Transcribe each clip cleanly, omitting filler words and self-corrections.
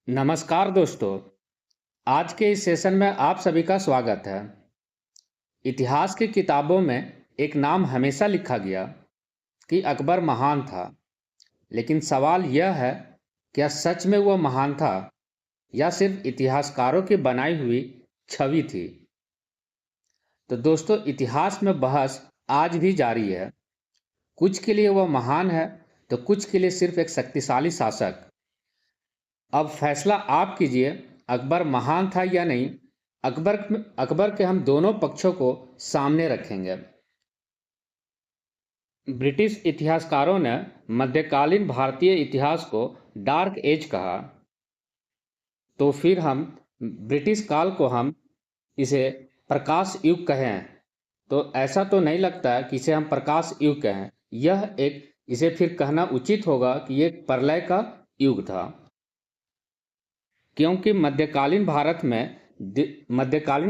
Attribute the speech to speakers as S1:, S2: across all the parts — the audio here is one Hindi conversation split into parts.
S1: नमस्कार दोस्तों। आज के इस सेशन में आप सभी का स्वागत है। इतिहास की किताबों में एक नाम हमेशा लिखा गया कि अकबर महान था, लेकिन सवाल यह है, क्या सच में वह महान था या सिर्फ इतिहासकारों की बनाई हुई छवि थी? तो दोस्तों, इतिहास में बहस आज भी जारी है। कुछ के लिए वह महान है, तो कुछ के लिए सिर्फ एक शक्तिशाली शासक। अब फैसला आप कीजिए, अकबर महान था या नहीं। अकबर के हम दोनों पक्षों को सामने रखेंगे। ब्रिटिश इतिहासकारों ने मध्यकालीन भारतीय इतिहास को डार्क एज कहा, तो फिर हम ब्रिटिश काल को हम इसे प्रकाश युग कहें, तो ऐसा तो नहीं लगता है कि इसे हम प्रकाश युग कहें। यह एक इसे फिर कहना उचित होगा कि ये प्रलय का युग था, क्योंकि मध्यकालीन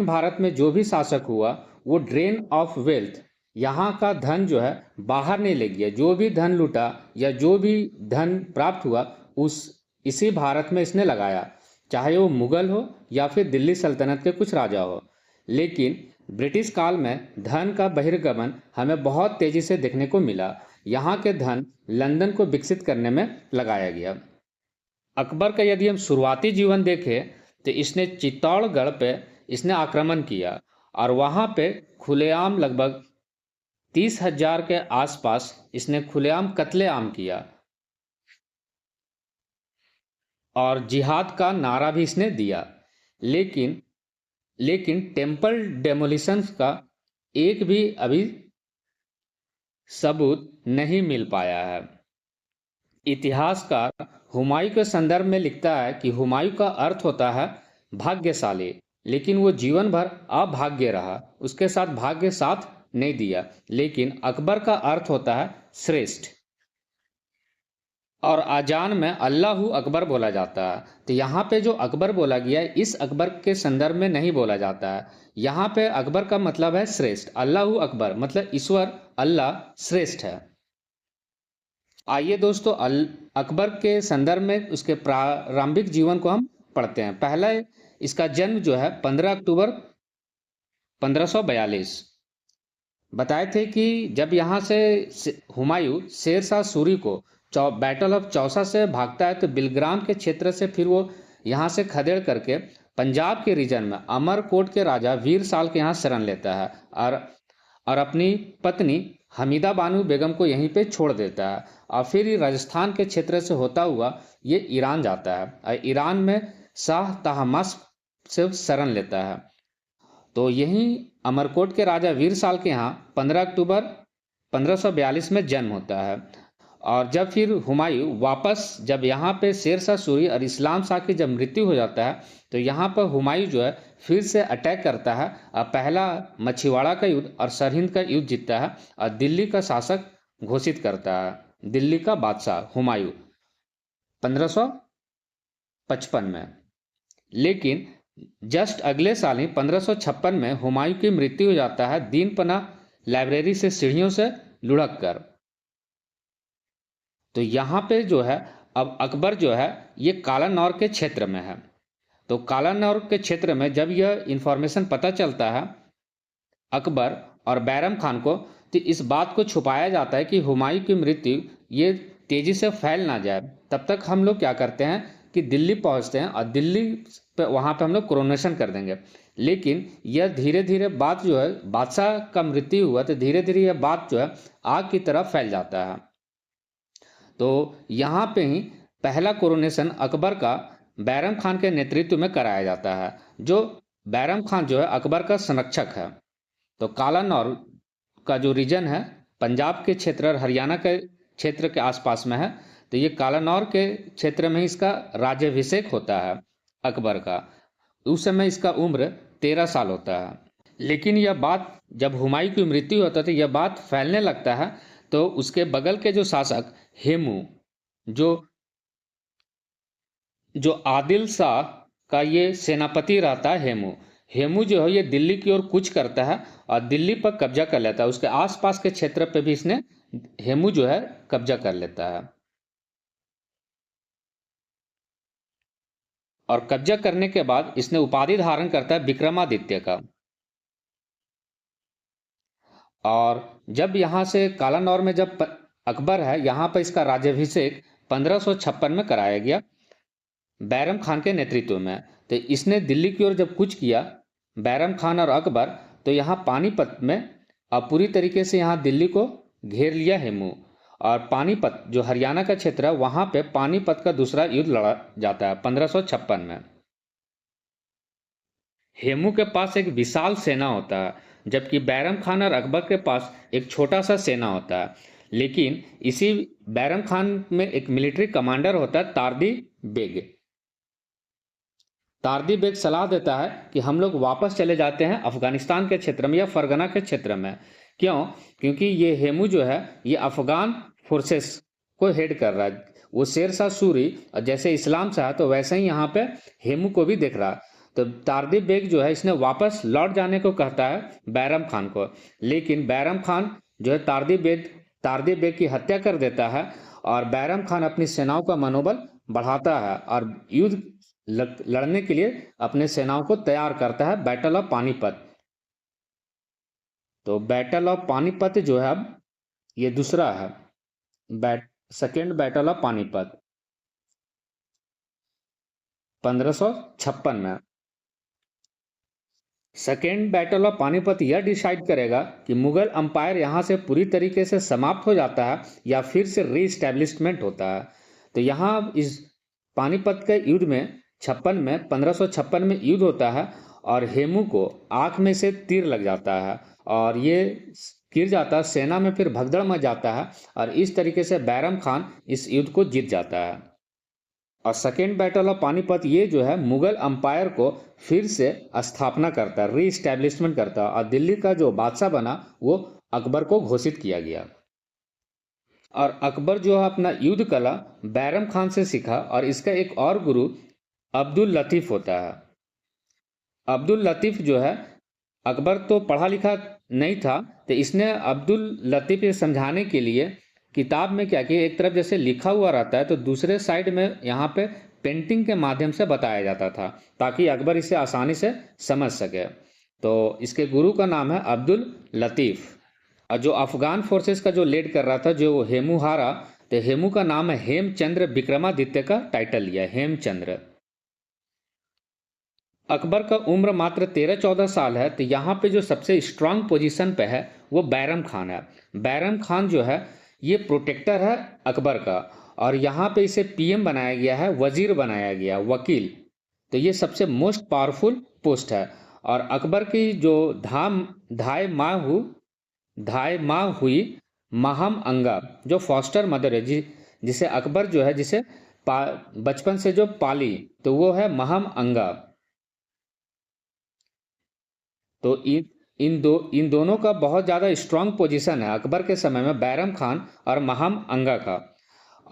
S1: भारत में जो भी शासक हुआ वो ड्रेन ऑफ वेल्थ, यहाँ का धन जो है बाहर नहीं ले गया। जो भी धन लूटा या जो भी धन प्राप्त हुआ उस इसी भारत में इसने लगाया, चाहे वो मुगल हो या फिर दिल्ली सल्तनत के कुछ राजा हो। लेकिन ब्रिटिश काल में धन का बहिर्गमन हमें बहुत तेजी से देखने को मिला। यहाँ के धन लंदन को विकसित करने में लगाया गया। अकबर का यदि हम शुरुआती जीवन देखें तो इसने चित्तौड़गढ़ पे इसने आक्रमण किया और वहाँ पे खुलेआम लगभग 30,000 के आसपास इसने खुलेआम कत्लेआम किया और जिहाद का नारा भी इसने दिया। लेकिन लेकिन टेम्पल डेमोलिशंस का एक भी अभी सबूत नहीं मिल पाया है। इतिहासकार हुमायूं के संदर्भ में लिखता है कि हुमायूं का अर्थ होता है भाग्यशाली, लेकिन वो जीवन भर अभाग्य रहा, उसके साथ भाग्य साथ नहीं दिया। लेकिन अकबर का अर्थ होता है श्रेष्ठ, और अजान में अल्लाहू अकबर बोला जाता है। तो यहाँ पे जो अकबर बोला गया है इस अकबर के संदर्भ में नहीं बोला जाता है। यहाँ पे अकबर का मतलब है श्रेष्ठ, अल्लाहू अकबर मतलब ईश्वर अल्लाह श्रेष्ठ है। आइए दोस्तों, अकबर के संदर्भ में उसके प्रारंभिक जीवन को हम पढ़ते हैं। पहला इसका जन्म जो है 15 अक्टूबर 1542। बताए थे कि जब यहाँ से हुमायूं शेरशाह सूरी को बैटल ऑफ चौसा से भागता है, तो बिलग्राम के क्षेत्र से फिर वो यहाँ से खदेड़ करके पंजाब के रीजन में अमरकोट के राजा वीर साल के यहाँ शरण लेता है और अपनी पत्नी हमीदा बानू बेगम को यहीं पे छोड़ देता है। और फिर राजस्थान के क्षेत्र से होता हुआ ये ईरान जाता है और ईरान में शाह तहमास से शरण लेता है। तो यहीं अमरकोट के राजा वीर साल के यहाँ 15 अक्टूबर 1542 में जन्म होता है। और जब फिर हुमायूं वापस जब यहाँ पे शेरशाह सूरी और इस्लाम शाह की जब मृत्यु हो जाता है, तो यहाँ पर हुमायूं जो है फिर से अटैक करता है और पहला मछीवाड़ा का युद्ध और सरहिंद का युद्ध जीतता है और दिल्ली का शासक घोषित करता है, दिल्ली का बादशाह हुमायूं 1555 में। लेकिन जस्ट अगले साल ही 1556 में हुमायूं की मृत्यु हो जाता है दीनपना लाइब्रेरी से सीढ़ियों से लुढ़क कर। तो यहाँ पे जो है अब अकबर जो है ये कालानौर के क्षेत्र में है। तो कालानौर के क्षेत्र में जब यह इंफॉर्मेशन पता चलता है अकबर और बैरम खान को, तो इस बात को छुपाया जाता है कि हुमायूं की मृत्यु ये तेजी से फैल ना जाए। तब तक हम लोग क्या करते हैं कि दिल्ली पहुंचते हैं और दिल्ली पे वहाँ पे हम लोग कोरोनेशन कर देंगे। लेकिन यह धीरे धीरे बात जो है, बादशाह का मृत्यु हुआ तो धीरे धीरे यह बात जो है आग की तरफ फैल जाता है। तो यहाँ पे ही पहला कोरोनेशन अकबर का बैरम खान के नेतृत्व में कराया जाता है। जो बैरम खान जो है अकबर का संरक्षक है। तो कालानौर का जो रीजन है पंजाब के क्षेत्र और हरियाणा के क्षेत्र के आसपास में है, तो ये कालानौर के क्षेत्र में इसका राज्याभिषेक होता है अकबर का। उस समय इसका उम्र 13 साल होता है। लेकिन यह बात जब हुमायूं की मृत्यु होता है यह बात फैलने लगता है। तो उसके बगल के जो शासक हेमू, जो जो आदिल शाह का ये सेनापति रहता है, हेमू हेमू जो है ये दिल्ली की ओर कूच करता है और दिल्ली पर कब्जा कर लेता है। उसके आसपास के क्षेत्र पे भी इसने हेमू जो है कब्जा कर लेता है। और कब्जा करने के बाद इसने उपाधि धारण करता है विक्रमादित्य का। और जब यहाँ से कालानौर में जब अकबर है, यहाँ पर इसका राज्याभिषेक 1556 में कराया गया बैरम खान के नेतृत्व में। तो इसने दिल्ली की ओर जब कूच किया बैरम खान और अकबर, तो यहाँ पानीपत में अब पूरी तरीके से यहाँ दिल्ली को घेर लिया हेमू। और पानीपत जो हरियाणा का क्षेत्र है, वहाँ पे पानीपत का दूसरा युद्ध लड़ा जाता है 1556 में। हेमू के पास एक विशाल सेना होता है, जबकि बैरम खान और अकबर के पास एक छोटा सा सेना होता है। लेकिन इसी बैरम खान में एक मिलिट्री कमांडर होता है तारदी बेग। तारदी बेग सलाह देता है कि हम लोग वापस चले जाते हैं अफगानिस्तान के क्षेत्र में या फरगना के क्षेत्र में। क्यों? क्योंकि ये हेमू जो है ये अफगान फोर्सेस को हेड कर रहा है। वो शेरशाह सूरी जैसे इस्लाम शाह, तो वैसे ही यहाँ पे हेमू को भी देख रहा है। तो तारदी बेग जो है इसने वापस लौट जाने को कहता है बैरम खान को। लेकिन बैरम खान जो है तारदी बेग की हत्या कर देता है और बैरम खान अपनी सेनाओं का मनोबल बढ़ाता है और युद्ध लड़ने के लिए अपने सेनाओं को तैयार करता है। Battle of Panipat. तो बैटल ऑफ पानीपत जो है अब ये दूसरा है, सेकेंड बैटल ऑफ पानीपत 1556 में। सेकेंड बैटल ऑफ पानीपत यह डिसाइड करेगा कि मुगल अंपायर यहाँ से पूरी तरीके से समाप्त हो जाता है या फिर से रीस्टैब्लिशमेंट होता है। तो यहाँ इस पानीपत के युद्ध में 1556 में युद्ध होता है और हेमू को आंख में से तीर लग जाता है और ये गिर जाता है, सेना में फिर भगदड़ मच जाता है और इस तरीके से बैरम खान इस युद्ध को जीत जाता है। और सेकेंड बैटल ऑफ पानीपत ये जो है मुगल अंपायर को फिर से स्थापना करता है, रीस्टैब्लिशमेंट करता है और दिल्ली का जो बादशाह बना वो अकबर को घोषित किया गया। और अकबर जो है अपना युद्ध कला बैरम खान से सीखा और इसका एक और गुरु अब्दुल लतीफ़ होता है। अब्दुल लतीफ़ जो है, अकबर तो पढ़ा लिखा नहीं था, तो इसने अब्दुल लतीफ़ ये समझाने के लिए किताब में क्या किया, एक तरफ जैसे लिखा हुआ रहता है तो दूसरे साइड में यहाँ पे पेंटिंग के माध्यम से बताया जाता था ताकि अकबर इसे आसानी से समझ सके। तो इसके गुरु का नाम है अब्दुल लतीफ़। और जो अफगान फोर्सेस का जो लीड कर रहा था, जो हेमू हारा, तो हेमू का नाम है हेमचंद्र विक्रमादित्य का टाइटल लिया, हेमचंद्र। अकबर का उम्र मात्र 13-14 साल है। तो यहाँ पे जो सबसे स्ट्रांग पोजीशन पे है वो बैरम खान है। बैरम खान जो है ये प्रोटेक्टर है अकबर का और यहाँ पे इसे पीएम बनाया गया है, वजीर बनाया गया, वकील। तो ये सबसे मोस्ट पावरफुल पोस्ट है। और अकबर की जो धाय माँ हुई महम अंगा, जो फॉस्टर मदर है, जिसे अकबर जो है जिसे बचपन से जो पाली, तो वो है महम अंगा। तो इन दोनों का बहुत ज़्यादा स्ट्रांग पोजीशन है अकबर के समय में, बैरम खान और महम अंगा का।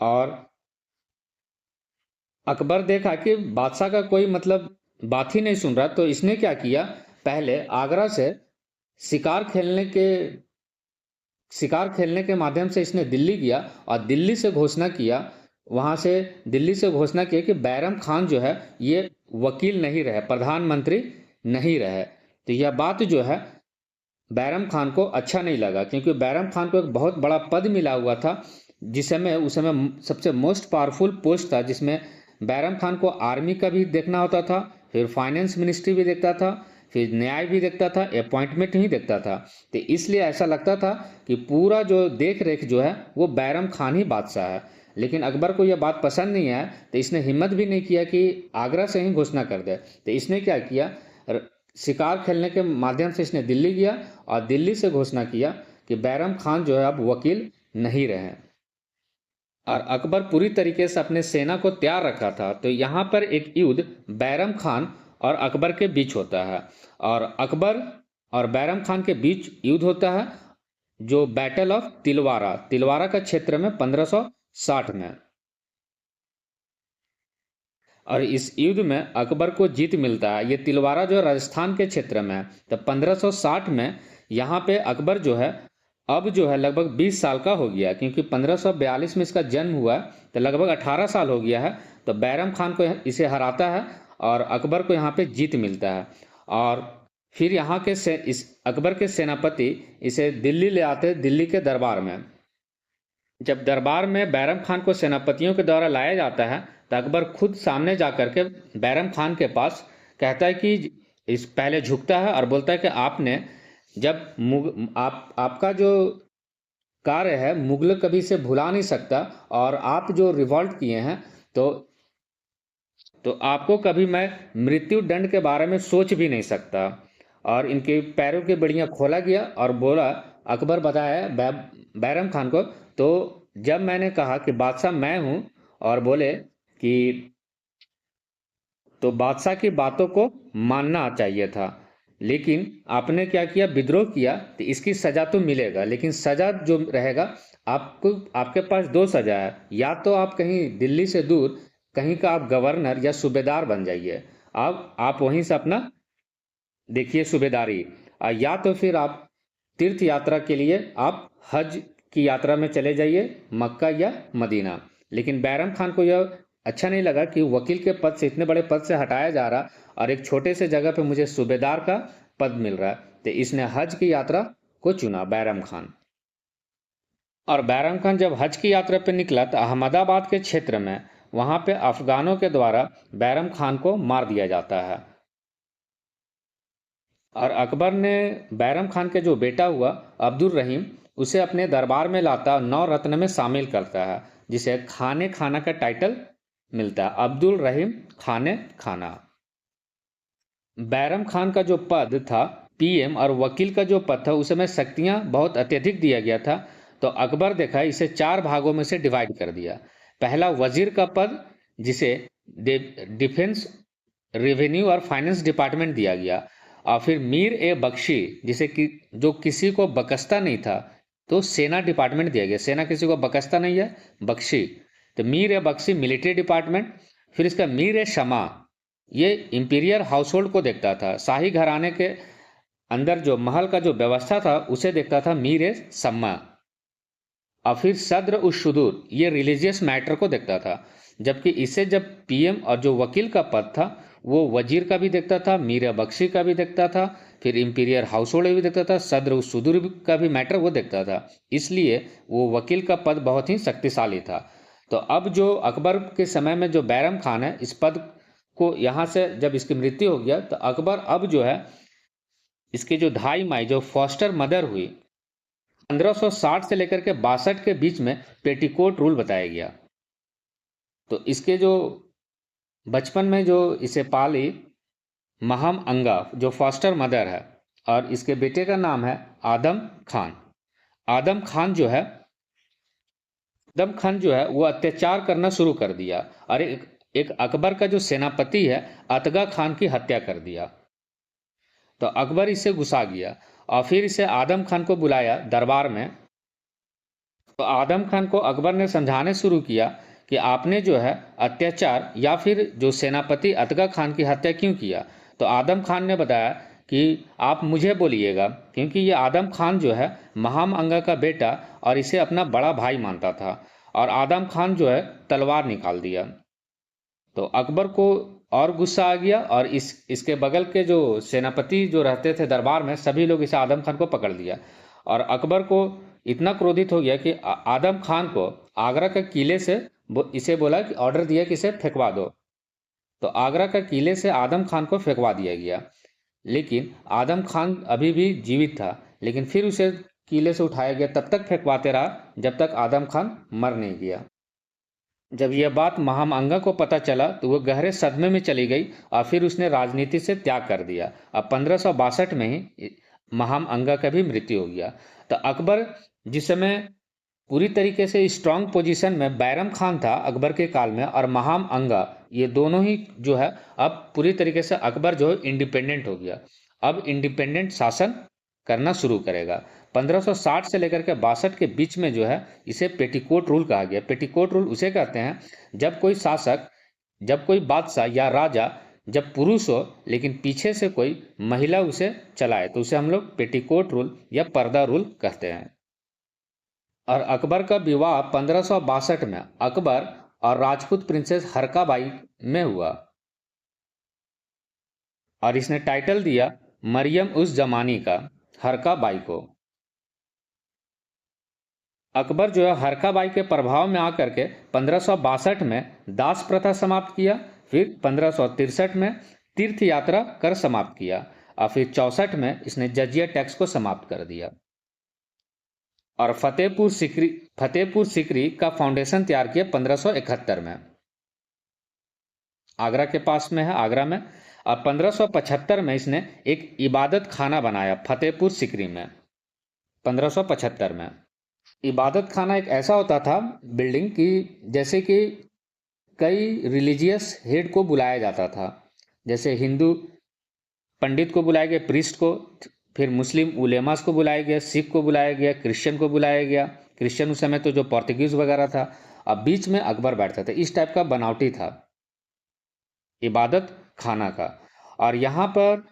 S1: और अकबर देखा कि बादशाह का कोई मतलब बात ही नहीं सुन रहा, तो इसने क्या किया, पहले आगरा से शिकार खेलने के माध्यम से इसने दिल्ली गया और दिल्ली से घोषणा किया, दिल्ली से घोषणा की कि बैरम खान जो है ये वकील नहीं रहे, प्रधानमंत्री नहीं रहे। तो यह बात जो है बैरम खान को अच्छा नहीं लगा, क्योंकि बैरम खान को एक बहुत बड़ा पद मिला हुआ था उस समय सबसे मोस्ट पावरफुल पोस्ट था, जिसमें बैरम खान को आर्मी का भी देखना होता था, फिर फाइनेंस मिनिस्ट्री भी देखता था, फिर न्याय भी देखता था, अपॉइंटमेंट ही देखता था। तो इसलिए ऐसा लगता था कि पूरा जो देख रेख जो है वो बैरम खान ही बादशाह है। लेकिन अकबर को यह बात पसंद नहीं है, तो इसने हिम्मत भी नहीं किया कि आगरा से ही घोषणा कर दे। तो इसने क्या किया, शिकार खेलने के माध्यम से इसने दिल्ली गया और दिल्ली से घोषणा किया कि बैरम खान जो है अब वकील नहीं रहे। और अकबर पूरी तरीके से अपने सेना को तैयार रखा था। तो यहाँ पर एक युद्ध बैरम खान और अकबर के बीच होता है और अकबर और बैरम खान के बीच युद्ध होता है, जो बैटल ऑफ तिलवारा का क्षेत्र में 1560 में। और इस युद्ध में अकबर को जीत मिलता है। ये तिलवारा जो राजस्थान के क्षेत्र में है। तो 1560 में यहाँ पे अकबर जो है अब जो है लगभग 20 साल का हो गया, क्योंकि 1542 में इसका जन्म हुआ, तो लगभग 18 साल हो गया है। तो बैरम खान को इसे हराता है और अकबर को यहाँ पे जीत मिलता है। और फिर यहाँ के इस अकबर के सेनापति इसे दिल्ली ले आते हैं, दिल्ली के दरबार में। जब दरबार में बैरम खान को सेनापतियों के द्वारा लाया जाता है तो अकबर खुद सामने जा कर के बैरम खान के पास कहता है कि इस पहले झुकता है और बोलता है कि आपने जब आपका जो कार्य है मुगल कभी से भुला नहीं सकता, और आप जो रिवॉल्ट किए हैं तो आपको कभी मैं मृत्यु दंड के बारे में सोच भी नहीं सकता। और इनके पैरों की बेड़ियां खोला गया और बोला, अकबर बताया बैरम खान को, तो जब मैंने कहा कि बादशाह मैं हूं, और बोले कि तो बादशाह की बातों को मानना चाहिए था, लेकिन आपने क्या किया, विद्रोह किया, तो इसकी सजा तो मिलेगा, लेकिन सजा जो रहेगा आपको, आपके पास दो सजा है, या तो आप कहीं दिल्ली से दूर कहीं का आप गवर्नर या सूबेदार बन जाइए, आप वहीं से अपना देखिए सूबेदारी, या तो फिर आप तीर्थ यात्रा के लिए आप हज की यात्रा में चले जाइए, मक्का या मदीना। लेकिन बैरम खान को यह अच्छा नहीं लगा कि वकील के पद से, इतने बड़े पद से हटाया जा रहा और एक छोटे से जगह पे मुझे सूबेदार का पद मिल रहा है, तो इसने हज की यात्रा को चुना, बैरम खान। और बैरम खान जब हज की यात्रा पर निकला तो अहमदाबाद के क्षेत्र में वहां पे अफगानों के द्वारा बैरम खान को मार दिया जाता है। और अकबर ने बैरम खान के जो बेटा हुआ अब्दुल रहीम, उसे अपने दरबार में लाता, 9 रत्न में शामिल करता है, जिसे खाने खाना का टाइटल मिलता है, अब्दुल रहीम खाने खाना। बैरम खान का जो पद था पीएम और वकील का जो पद था उसे में शक्तियां बहुत अत्यधिक दिया गया था, तो अकबर देखा इसे 4 भागों में से डिवाइड कर दिया। पहला वजीर का पद, जिसे डिफेंस, रेवेन्यू और फाइनेंस डिपार्टमेंट दिया गया। और फिर मीर ए बख्शी, जिसे कि जो किसी को बकसता नहीं था, तो सेना डिपार्टमेंट दिया गया, सेना किसी को बकसता नहीं है, बख्शी, तो मीर ए बख्शी मिलिट्री डिपार्टमेंट। फिर इसका मीर ए शमा, ये इंपीरियल हाउस होल्ड को देखता था, शाही घराने के अंदर जो महल का जो व्यवस्था था उसे देखता था मीर ए सम्मा। और फिर सद्र उस सुदूर, ये रिलीजियस मैटर को देखता था, जबकि इसे जब पीएम और जो वकील का पद था वो वजीर का भी देखता था, मीर बख्शी का भी देखता था, फिर इंपीरियल हाउस होल्ड भी देखता था, सद्र उस सुदूर का भी मैटर वो देखता था, इसलिए वो वकील का पद बहुत ही शक्तिशाली था। तो अब जो अकबर के समय में जो बैरम खान है, इस पद को यहाँ से जब इसकी मृत्यु हो गया तो अकबर अब जो है इसके जो धाई माई जो फॉस्टर मदर हुई, 1560 से लेकर के 62 के बीच में पेटीकोट रूल बताया गया। तो इसके जो बचपन में जो इसे पाली महम अंगा जो फॉस्टर मदर है, और इसके बेटे का नाम है आदम खान। आदम खान जो है वो अत्याचार करना शुरू कर दिया, और एक अकबर का जो सेनापति है अतगा खान की हत्या कर दिया। तो अकबर इससे गुस्सा गया और फिर इसे आदम खान को बुलाया दरबार में। तो आदम खान को अकबर ने समझाने शुरू किया कि आपने जो है अत्याचार या फिर जो सेनापति अतगा खान की हत्या क्यों किया। तो आदम खान ने बताया कि आप मुझे बोलिएगा, क्योंकि ये आदम खान जो है महाम अंगा का बेटा और इसे अपना बड़ा भाई मानता था, और आदम खान जो है तलवार निकाल दिया। तो अकबर को और गुस्सा आ गया, और इसके बगल के जो सेनापति जो रहते थे दरबार में, सभी लोग इसे आदम खान को पकड़ लिया। और अकबर को इतना क्रोधित हो गया कि आदम खान को आगरा के किले से इसे बोला कि ऑर्डर दिया कि इसे फेंकवा दो। तो आगरा का किले से आदम खान को फेंकवा दिया गया, लेकिन आदम खान अभी भी जीवित था, लेकिन फिर उसे किले से उठाया गया, तब तक फेंकवाते रहा जब तक आदम खान मर नहीं गया। जब यह बात महाम अंगा को पता चला तो वह गहरे सदमे में चली गई और फिर उसने राजनीति से त्याग कर दिया। अब 1562 में ही महाम अंगा का भी मृत्यु हो गया। तो अकबर जिस समय पूरी तरीके से स्ट्रांग पोजीशन में बैरम खान था अकबर के काल में, और महाम अंगा, ये दोनों ही जो है अब पूरी तरीके से अकबर जो है इंडिपेंडेंट हो गया, अब इंडिपेंडेंट शासन करना शुरू करेगा। 1560 से लेकर के 62 के बीच में जो है इसे पेटीकोट रूल कहा गया। पेटीकोट रूल उसे कहते हैं जब कोई शासक, जब कोई बादशाह या राजा जब पुरुष हो लेकिन पीछे से कोई महिला उसे चलाए, तो उसे हम लोग पेटीकोट रूल या पर्दा रूल कहते हैं। और अकबर का विवाह 1562 में अकबर और राजपूत प्रिंसेस हरकाबाई में हुआ। और इसने टाइटल दिया मरियम उस जमानी का हरका बाई को। अकबर जो है हरका बाई के प्रभाव में आकर के 1562 में दास प्रथा समाप्त किया, फिर 1563 में तीर्थ यात्रा कर समाप्त किया, और फिर 64 में इसने जजिया टैक्स को समाप्त कर दिया। और फतेहपुर सिकरी का फाउंडेशन तैयार किया 1571 में, आगरा के पास में है, आगरा में। और 1575 में इसने एक इबादत खाना बनाया फतेहपुर सिकरी में, 1575 में। इबादत खाना एक ऐसा होता था बिल्डिंग की, जैसे कि कई रिलीजियस हेड को बुलाया जाता था, जैसे हिंदू पंडित को बुलाया गया, प्रीस्ट को, फिर मुस्लिम उलेमास को बुलाया गया, सिख को बुलाया गया, क्रिश्चियन को बुलाया गया। क्रिश्चियन उस समय तो जो पोर्तुगीज वगैरह था, अब बीच में अकबर बैठता था। इस टाइप का बनावटी था इबादत खाना का। और यहाँ पर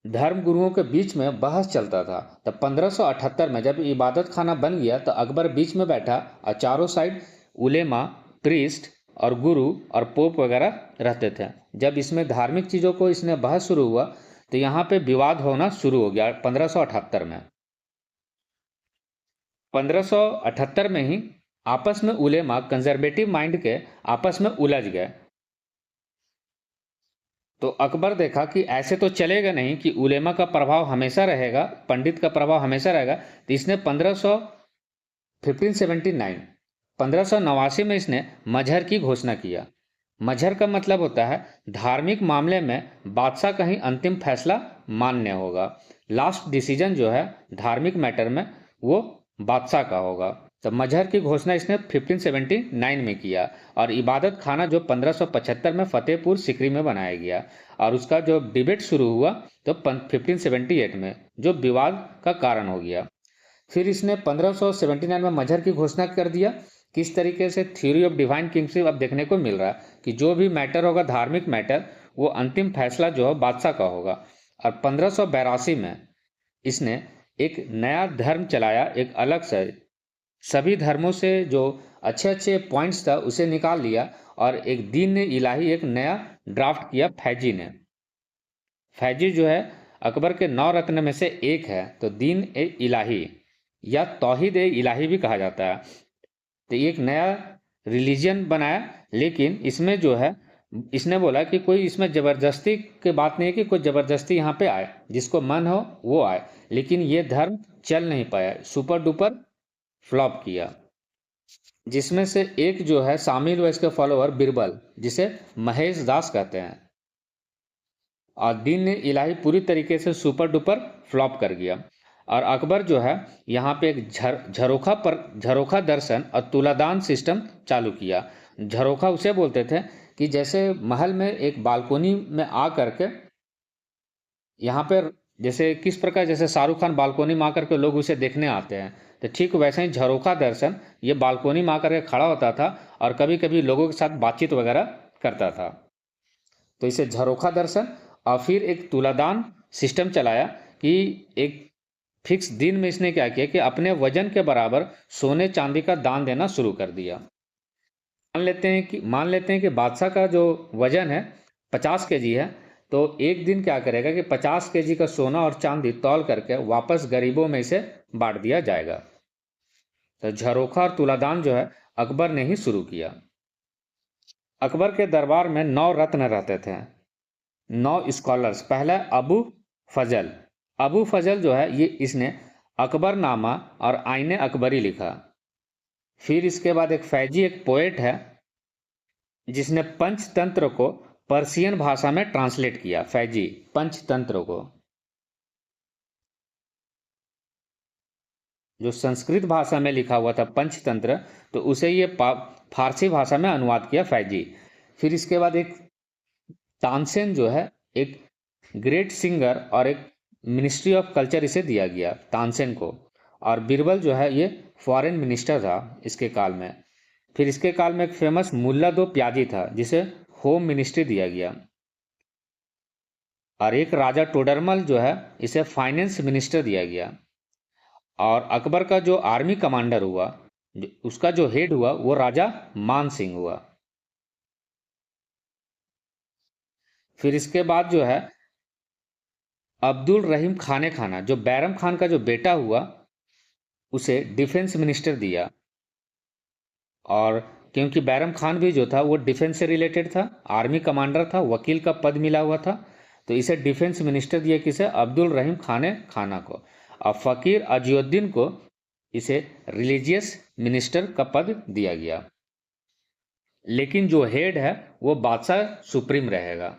S1: धर्म गुरुओं के बीच में बहस चलता था। तब 1578 में जब इबादत खाना बन गया तो अकबर बीच में बैठा और चारों साइड उलेमा, प्रीस्ट और गुरु और पोप वगैरह रहते थे। जब इसमें धार्मिक चीज़ों को इसने बहस शुरू हुआ तो यहाँ पे विवाद होना शुरू हो गया 1578 में। 1578 में ही आपस में उलेमा कंजर्वेटिव माइंड के आपस में उलझ गए। तो अकबर देखा कि ऐसे तो चलेगा नहीं कि उलेमा का प्रभाव हमेशा रहेगा, पंडित का प्रभाव हमेशा रहेगा। तो इसने 1589 में इसने मजहर की घोषणा किया। मजहर का मतलब होता है धार्मिक मामले में बादशाह का ही अंतिम फैसला मान्य होगा। लास्ट डिसीजन जो है धार्मिक मैटर में वो बादशाह का होगा। तो मजहर की घोषणा इसने 1579 में किया। और इबादत खाना जो 1575 में फतेहपुर सिकरी में बनाया गया, और उसका जो डिबेट शुरू हुआ तो 1578 में, जो विवाद का कारण हो गया। फिर इसने 1579 में मजहर की घोषणा कर दिया। किस तरीके से थ्योरी ऑफ डिवाइन किंगशिप अब देखने को मिल रहा है कि जो भी मैटर होगा धार्मिक मैटर, वो अंतिम फैसला जो है बादशाह का होगा। और 1582 में इसने एक नया धर्म चलाया, एक अलग से सभी धर्मों से जो अच्छे अच्छे पॉइंट्स था उसे निकाल लिया, और एक दीन इलाही एक नया ड्राफ्ट किया फैजी ने। फैजी जो है अकबर के 9 रत्न में से एक है। तो दीन ए इलाही या तौहीद ए इलाही भी कहा जाता है। तो एक नया रिलीजन बनाया, लेकिन इसमें जो है इसने बोला कि कोई इसमें ज़बरदस्ती की बात नहीं है कि कोई ज़बरदस्ती यहाँ पे आए, जिसको मन हो वो आए। लेकिन ये धर्म चल नहीं पाया, सुपर डुपर फ्लॉप किया। जिसमें से एक जो है शामिल हुआ इसके फॉलोअर बिरबल, जिसे महेश दास कहते हैं। और दीन इलाही पूरी तरीके से सुपर डुपर फ्लॉप कर गया। और अकबर जो है यहाँ पे एक झरोखा दर्शन और तुलादान सिस्टम चालू किया। झरोखा उसे बोलते थे कि जैसे महल में एक बालकोनी में आ करके, यहाँ पर जैसे किस प्रकार जैसे शाहरुख खान बालकोनी में आकर के लोग उसे देखने आते हैं, तो ठीक वैसे ही झरोखा दर्शन ये बालकोनी में आकर के खड़ा होता था और कभी कभी लोगों के साथ बातचीत वगैरह करता था। तो इसे झरोखा दर्शन। और फिर एक तुलादान सिस्टम चलाया कि एक फिक्स दिन में इसने क्या किया कि अपने वजन के बराबर सोने चांदी का दान देना शुरू कर दिया। मान लेते हैं कि बादशाह का जो वजन है 50 केजी है, तो एक दिन क्या करेगा कि 50 केजी का सोना और चांदी तौल करके वापस गरीबों में इसे बांट दिया जाएगा। तो झरोखा और तुलादान जो है अकबर ने ही शुरू किया। अकबर के दरबार में 9 रत्न रहते थे, 9 स्कॉलर्स। पहला अबू फजल जो है ये इसने अकबरनामा और आईने अकबरी लिखा। फिर इसके बाद एक फैजी, एक पोएट है, जिसने पंचतंत्र को पर्शियन भाषा में ट्रांसलेट किया। फैजी पंचतंत्र को जो संस्कृत भाषा में लिखा हुआ था पंचतंत्र, तो उसे ये फारसी भाषा में अनुवाद किया फैजी। फिर इसके बाद एक तानसेन जो है एक ग्रेट सिंगर और एक मिनिस्ट्री ऑफ कल्चर इसे दिया गया तानसेन को। और बीरबल जो है ये फॉरेन मिनिस्टर था इसके काल में। फिर इसके काल में एक फेमस मुल्ला दो प्याजी था जिसे होम मिनिस्ट्री दिया गया। और एक राजा टोडरमल जो है इसे फाइनेंस मिनिस्टर दिया गया। और अकबर का जो आर्मी कमांडर हुआ, उसका जो हेड हुआ वो राजा मान सिंह हुआ। फिर इसके बाद जो है अब्दुल रहीम खाने खाना, जो बैरम खान का जो बेटा हुआ, उसे डिफेंस मिनिस्टर दिया। और क्योंकि बैरम खान भी जो था वो डिफेंस से रिलेटेड था, आर्मी कमांडर था, वकील का पद मिला हुआ था, तो इसे डिफेंस मिनिस्टर दिया किसे, अब्दुल रहीम खाने खाना को। और फ़कीर अजीउद्दीन को इसे रिलीजियस मिनिस्टर का पद दिया गया। लेकिन जो हेड है वो बादशाह सुप्रीम रहेगा।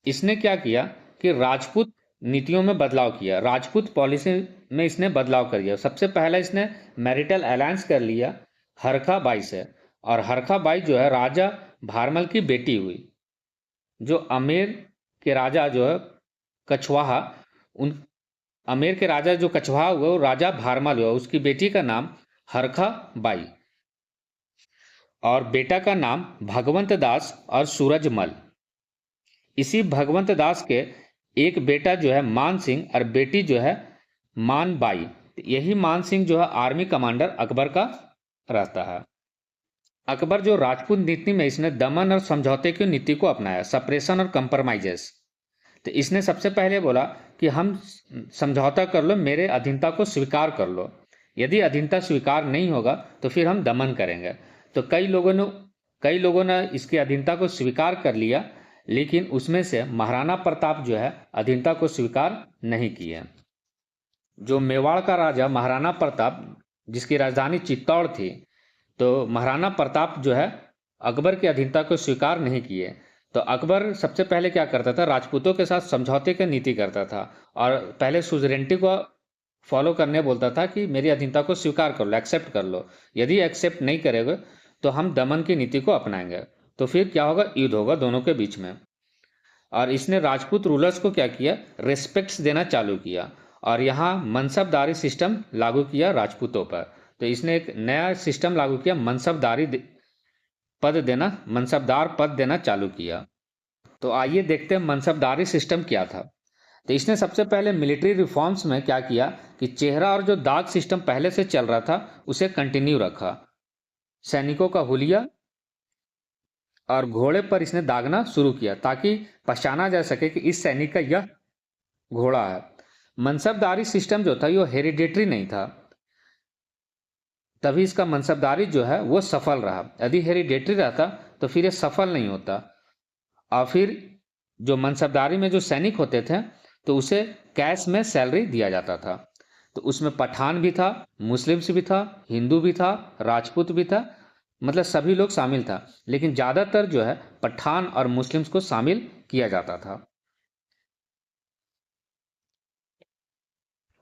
S1: इसने क्या किया कि राजपूत नीतियों में बदलाव किया, राजपूत पॉलिसी में इसने बदलाव कर दिया। सबसे पहला इसने मैरिटल अलायंस कर लिया हरखा बाई से, और हरखा बाई जो है राजा भारमल की बेटी हुई। जो अमेर के राजा जो है कछवाहा, उन अमेर के राजा जो कछवाहा हुआ वो राजा भारमल हुआ, उसकी बेटी का नाम हरखा बाई, और बेटा का नाम भगवंत दास और सूरजमल। इसी भगवंत दास के एक बेटा जो है मान सिंह और बेटी जो है मान बाई। यही मान सिंह जो है आर्मी कमांडर अकबर का रहता है। अकबर जो राजपूत नीति में इसने दमन और समझौते की नीति को अपनाया, सप्रेशन और कंप्रोमाइजेस। तो इसने सबसे पहले बोला कि हम समझौता कर लो, मेरे अधीनता को स्वीकार कर लो, यदि अधीनता स्वीकार नहीं होगा तो फिर हम दमन करेंगे। तो कई लोगों ने इसकी अधीनता को स्वीकार कर लिया, लेकिन उसमें से महाराणा प्रताप जो है अधीनता को स्वीकार नहीं किए। जो मेवाड़ का राजा महाराणा प्रताप, जिसकी राजधानी चित्तौड़ थी, तो महाराणा प्रताप जो है अकबर की अधीनता को स्वीकार नहीं किए। तो अकबर सबसे पहले क्या करता था, राजपूतों के साथ समझौते की नीति करता था, और पहले सुजरेंटी को फॉलो करने बोलता था कि मेरी अधीनता को स्वीकार कर लो, एक्सेप्ट कर लो, यदि एक्सेप्ट नहीं करेगा तो हम दमन की नीति को अपनाएंगे। तो फिर क्या होगा, युद्ध होगा दोनों के बीच में। और इसने राजपूत रूलर्स को क्या किया, रेस्पेक्ट्स देना चालू किया, और यहाँ मनसबदारी सिस्टम लागू किया राजपूतों पर। तो इसने एक नया सिस्टम लागू किया, मनसबदार पद देना चालू किया। तो आइए देखते हैं मनसबदारी सिस्टम क्या था। तो इसने सबसे पहले मिलिट्री रिफॉर्म्स में क्या किया कि चेहरा और जो दाग सिस्टम पहले से चल रहा था उसे कंटिन्यू रखा। सैनिकों का हुलिया और घोड़े पर इसने दागना शुरू किया ताकि पहचाना जा सके कि इस सैनिक का यह घोड़ा है। मनसबदारी सिस्टम जो था ये हेरिडेटरी नहीं था, तभी इसका मनसबदारी जो है वो सफल रहा। यदि हेरिडेटरी रहता तो फिर ये सफल नहीं होता। और फिर जो मनसबदारी में जो सैनिक होते थे तो उसे कैश में सैलरी दिया जाता था। तो उसमें पठान भी था, मुस्लिम्स भी था, हिंदू भी था, राजपूत भी था, मतलब सभी लोग शामिल था, लेकिन ज़्यादातर जो है पठान और मुस्लिम्स को शामिल किया जाता था।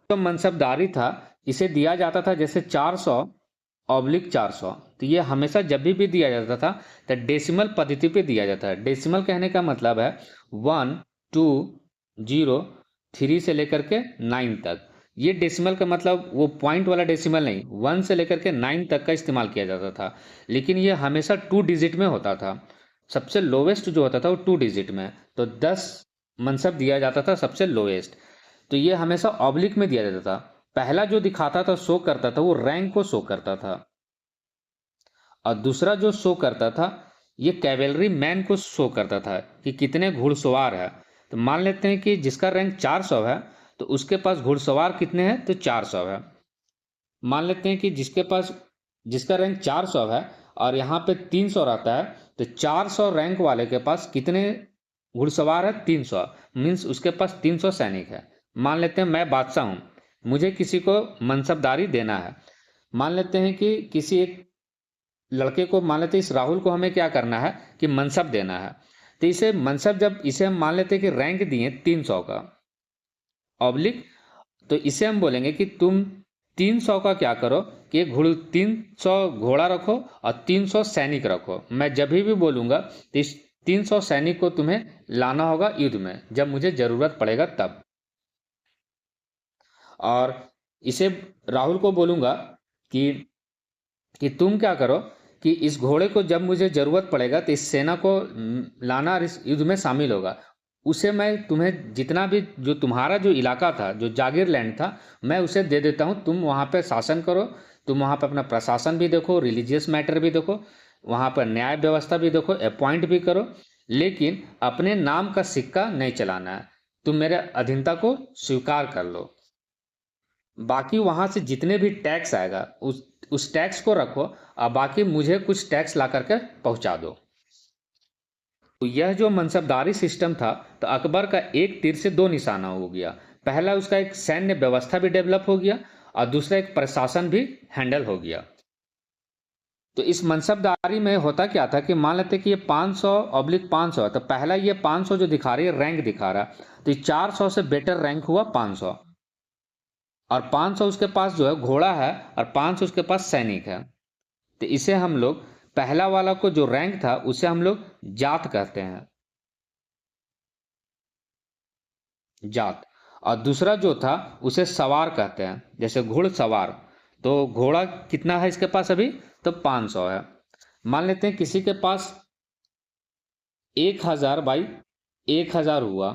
S1: तो मनसबदारी था इसे दिया जाता था जैसे 400/400। तो ये हमेशा जब भी दिया जाता था तो डेसिमल पद्धति पे दिया जाता है। डेसिमल कहने का मतलब है 1 2 0 3 से लेकर के 9 तक। ये डेसिमल का मतलब वो पॉइंट वाला डेसिमल नहीं, 1 से लेकर के 9 तक का इस्तेमाल किया जाता था, लेकिन ये हमेशा 2 डिजिट में होता था। सबसे लोवेस्ट जो होता था वो 2 डिजिट में, तो 10 मनसब दिया जाता था सबसे लोवेस्ट। तो ये हमेशा ऑब्लिक में दिया जाता था। पहला जो दिखाता था, शो करता था, वो रैंक को शो करता था, और दूसरा जो शो करता था ये कैवेलरी मैन को शो करता था कि कितने घुड़सवार है। तो मान लेते हैं कि जिसका रैंक 400 है तो उसके पास घुड़सवार कितने हैं, तो 400 है। मान लेते हैं कि जिसका रैंक 400 है और यहाँ पे 300 रहता है, तो 400 रैंक वाले के पास कितने घुड़सवार है, 300, मीन्स उसके पास 300 सैनिक है। मान लेते हैं मैं बादशाह हूँ, मुझे किसी को मनसबदारी देना है। मान लेते हैं कि किसी एक लड़के को, मान लेते हैं इस राहुल को हमें क्या करना है कि मनसब देना है। तो इसे मनसब, जब इसे हम मान लेते हैं कि रैंक दिए 300 का ऑब्लिक, तो इसे हम बोलेंगे कि तुम 300 का क्या करो कि 300 घोड़ा रखो और 300 सैनिक रखो। मैं जब भी बोलूँगा तो इस 300 सैनिक को तुम्हें लाना होगा युद्ध में, जब मुझे ज़रूरत पड़ेगा तब। और इसे राहुल को बोलूँगा कि तुम क्या करो कि इस घोड़े को जब मुझे ज़रूरत पड़ेगा तो इस सेना को लाना और इस युद्ध में शामिल होगा। उसे मैं तुम्हें जितना भी जो तुम्हारा जो इलाका था, जो जागीर लैंड था, मैं उसे दे देता हूँ। तुम वहाँ पे शासन करो, तुम वहाँ पे अपना प्रशासन भी देखो, रिलीजियस मैटर भी देखो, वहाँ पर न्याय व्यवस्था भी देखो, अपॉइंट भी करो, लेकिन अपने नाम का सिक्का नहीं चलाना है। तुम मेरे अधीनता को स्वीकार कर लो, बाकी वहां से जितने भी टैक्स आएगा उस टैक्स को रखो, और बाकी मुझे कुछ टैक्स ला करके पहुंचा दो। तो यह जो मनसबदारी सिस्टम था, तो अकबर का एक तीर से दो निशाना हो गया। पहला, उसका एक सैन्य व्यवस्था भी डेवलप हो गया, और दूसरा एक प्रशासन भी हैंडल हो गया। तो इस मनसबदारी में होता क्या था कि मान लेते कि ये 500/500 है, तो पहला ये 500 जो दिखा रही है, रैंक दिखा रहा है, तो ये 400 से बेटर रैंक हुआ 500, और 500 उसके पास जो है घोड़ा है, और 500 उसके पास सैनिक है। तो इसे हम लोग, पहला वाला को जो रैंक था उसे हम लोग जात कहते हैं, जात। और दूसरा जो था उसे सवार कहते हैं, जैसे घुड़सवार। तो घोड़ा कितना है इसके पास अभी, तो 500 है। मान लेते हैं किसी के पास 1000/1000 हुआ,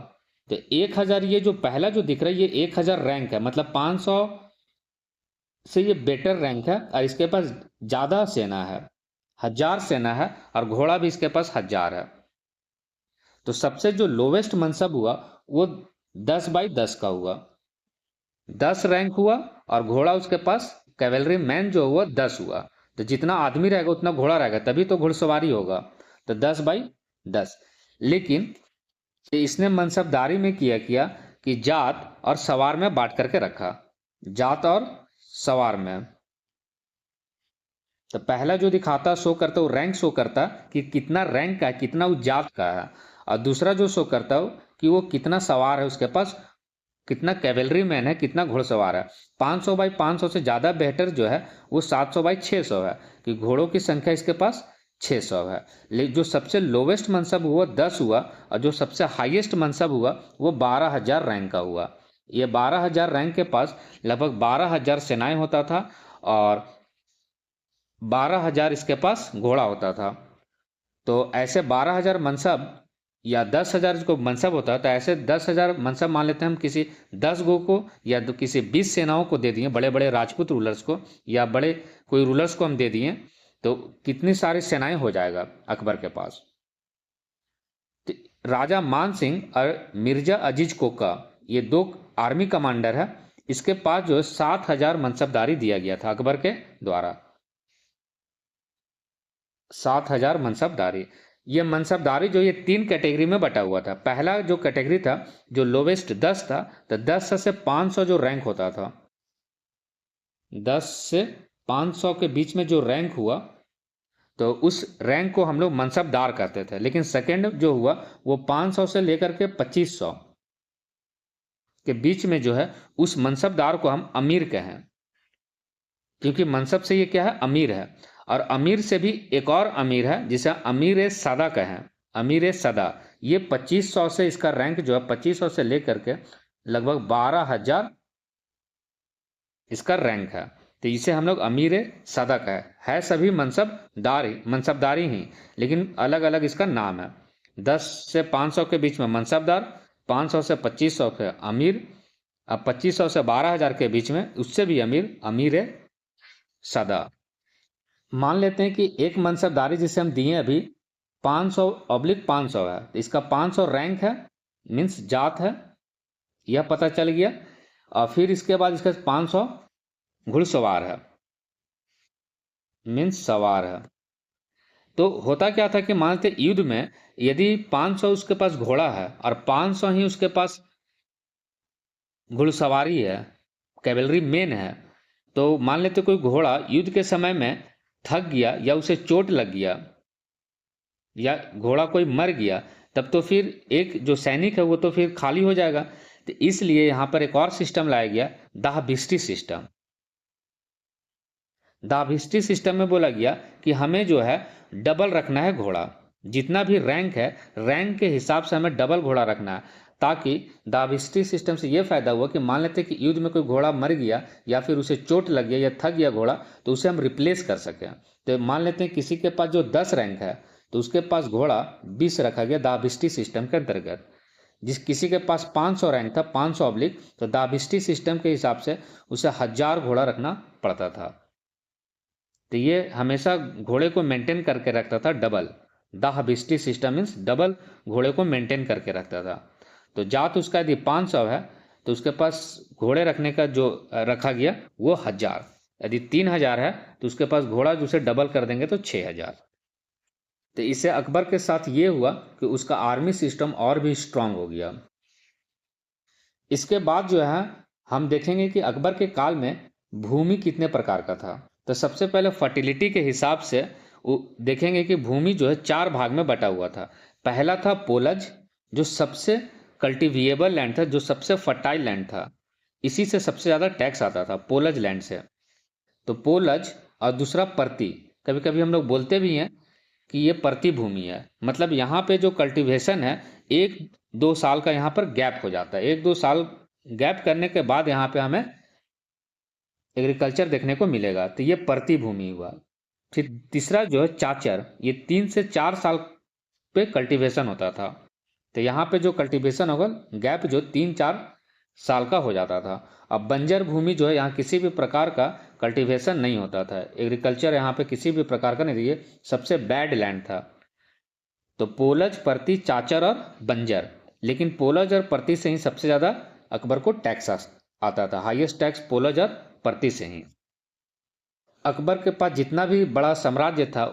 S1: तो 1000, ये जो पहला जो दिख रहा है ये 1000 रैंक है, मतलब 500 से ये बेटर रैंक है, और इसके पास ज्यादा सेना है, 1000 सेना है, और घोड़ा भी इसके पास 1000 है। तो सबसे जो लोवेस्ट मनसब हुआ वो 10/10 का हुआ, 10 रैंक हुआ, और घोड़ा उसके पास कैवेलरी मैन जो हुआ 10 हुआ। तो जितना आदमी रहेगा उतना घोड़ा रहेगा, तभी तो घुड़सवारी होगा। तो 10/10। लेकिन इसने मनसबदारी में किया कि जात और सवार में बांट करके रखा, जात और सवार में। तो पहला जो दिखाता शो करता वो रैंक शो करता कि कितना रैंक का है, कितना वो जात का है, और दूसरा जो शो करता हो कि वो कितना सवार है, उसके पास कितना कैवेलरी मैन है, कितना घुड़सवार है। 500/500 से ज़्यादा बेहतर जो है वो 700/600 है, कि घोड़ों की संख्या इसके पास 600 है। लेकिन जो सबसे लोवेस्ट मनसब हुआ 10 हुआ, और जो सबसे हाईएस्ट मनसब हुआ वो 12,000 रैंक का हुआ। ये 12,000 रैंक के पास लगभग 12,000 सेनाएं होता था, और 12,000 इसके पास घोड़ा होता था। तो ऐसे 12,000 मनसब या 10,000 को मनसब होता है, तो ऐसे 10,000 मनसब मान लेते हैं हम किसी 10 गो को, या तो किसी 20 सेनाओं को दे दिए, बड़े बड़े राजपूत रूलर्स को, या बड़े कोई रूलर्स को हम दे दिए, तो कितनी सारी सेनाएं हो जाएगा अकबर के पास। तो राजा मान सिंह और मिर्जा अजीज कोका, ये दो आर्मी कमांडर है, इसके पास जो है 7,000 मनसबदारी दिया गया था अकबर के द्वारा। 7,000 मनसबदारी। ये मनसबदारी जो ये 3 कैटेगरी में बटा हुआ था। पहला जो कैटेगरी था जो लोवेस्ट 10 था, तो 10 से 500 जो रैंक होता था, 10 से 500 के बीच में जो रैंक हुआ, तो उस रैंक को हम लोग मनसबदार कहते थे। लेकिन सेकंड जो हुआ वो 500 से लेकर के 2500 के बीच में जो है, उस मनसबदार को हम अमीर कहें, क्योंकि मनसब से ये क्या है, अमीर है। और अमीर से भी एक और अमीर है जिसे अमीर सदा कहें, अमीर सदा। ये 2500 से इसका रैंक जो है 2500 से लेकर के लगभग 12,000 इसका रैंक है। तो इसे हम लोग अमीर सदा कहें, है सभी मनसबदारी ही, लेकिन अलग अलग इसका नाम है। 10 से 500 के बीच में मनसबदार, 500 से 2500 के अमीर, अब 2500 से 12,000 के बीच में उससे भी अमीर, अमीर सदा। मान लेते हैं कि एक मनसबदारी जिसे हम दिए अभी 500/500 है, तो इसका 500 रैंक है, मीन्स जात है, यह पता चल गया। और फिर इसके बाद इसका 500 घुड़सवार है, मीन्स सवार है। तो होता क्या था कि मानते युद्ध में यदि 500 उसके पास घोड़ा है और 500 ही उसके पास घुड़सवारी है, कैवेलरी मेन है, तो मान लेते कोई घोड़ा युद्ध के समय में थक गया या उसे चोट लग गया या घोड़ा कोई मर गया, तब तो फिर एक जो सैनिक है वो तो फिर खाली हो जाएगा। तो इसलिए यहां पर एक और सिस्टम लाया गया, दाहभिष्टि सिस्टम। दाहभिष्टि सिस्टम में बोला गया कि हमें जो है डबल रखना है घोड़ा, जितना भी रैंक है रैंक के हिसाब से हमें डबल घोड़ा रखना है, ताकि दाहभिष्टि सिस्टम से ये फायदा हुआ कि मान लेते कि युद्ध में कोई घोड़ा मर गया या फिर उसे चोट लग गया या थक गया घोड़ा, तो उसे हम रिप्लेस कर सकें। तो मान लेते हैं किसी के पास जो 10 रैंक है, तो उसके पास घोड़ा 20 रखा गया दाहभिष्टि सिस्टम के अंतर्गत। जिस किसी के पास 500 रैंक था, 500 ऑब्लिक, तो दाहभिष्टि सिस्टम के हिसाब से उसे 1000 घोड़ा रखना पड़ता था। तो ये हमेशा घोड़े को मेंटेन करके रखता था डबल, दाहबिस्टी सिस्टम मीन्स डबल घोड़े को मेंटेन करके रखता था। तो जात उसका यदि 500 है तो उसके पास घोड़े रखने का जो रखा गया वो 1000। यदि 3000 है तो उसके पास घोड़ा जो उसे डबल कर देंगे तो 6000। तो इससे अकबर के साथ ये हुआ कि उसका आर्मी सिस्टम और भी स्ट्रांग हो गया। इसके बाद जो है हम देखेंगे कि अकबर के काल में भूमि कितने प्रकार का था। तो सबसे पहले फर्टिलिटी के हिसाब से देखेंगे कि भूमि जो है 4 भाग में बटा हुआ था। पहला था पोलज, जो सबसे कल्टिवेबल लैंड था, जो सबसे फर्टाइल लैंड था, इसी से सबसे ज़्यादा टैक्स आता था, पोलज लैंड से। तो पोलज। और दूसरा परती, कभी कभी हम लोग बोलते भी हैं कि ये परती भूमि है, मतलब यहाँ पे जो कल्टीवेशन है 1-2 साल का यहाँ पर गैप हो जाता है। 1-2 साल गैप करने के बाद यहाँ पे हमें एग्रीकल्चर देखने को मिलेगा, तो ये परती भूमि हुआ। फिर तीसरा जो है चाचर, ये 3 से 4 साल पे कल्टीवेशन होता था। तो यहाँ पे जो कल्टीवेशन होगा गैप जो 3-4 साल का हो जाता था। अब बंजर भूमि जो है यहाँ किसी भी प्रकार का कल्टीवेशन नहीं होता था, एग्रीकल्चर यहाँ पे किसी भी प्रकार का नहीं था, ये सबसे बैड लैंड था। तो पोलज, परती, चाचर और बंजर। लेकिन पोलज और परती से ही सबसे ज़्यादा अकबर को टैक्स आता था, हाईएस्ट टैक्स पोलज और परती से ही। अकबर के पास जितना भी बड़ा साम्राज्य था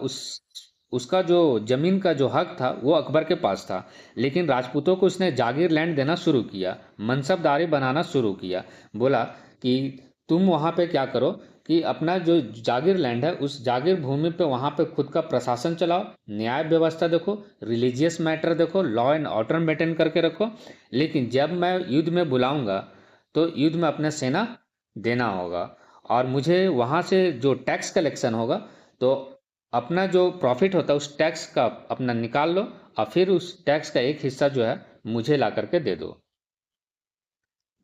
S1: उसका जो जमीन का जो हक था वो अकबर के पास था। लेकिन राजपूतों को उसने जागीर लैंड देना शुरू किया, मनसबदारी बनाना शुरू किया। बोला कि तुम वहाँ पे क्या करो कि अपना जो जागीर लैंड है उस जागीर भूमि पे वहाँ पे खुद का प्रशासन चलाओ, न्याय व्यवस्था देखो, रिलीजियस मैटर देखो, लॉ एंड ऑर्डर मेंटेन करके रखो। लेकिन जब मैं युद्ध में बुलाऊंगा तो युद्ध में अपना सेना देना होगा, और मुझे वहाँ से जो टैक्स कलेक्शन होगा तो अपना जो प्रॉफिट होता है उस टैक्स का अपना निकाल लो, और फिर उस टैक्स का एक हिस्सा जो है मुझे ला करके दे दो।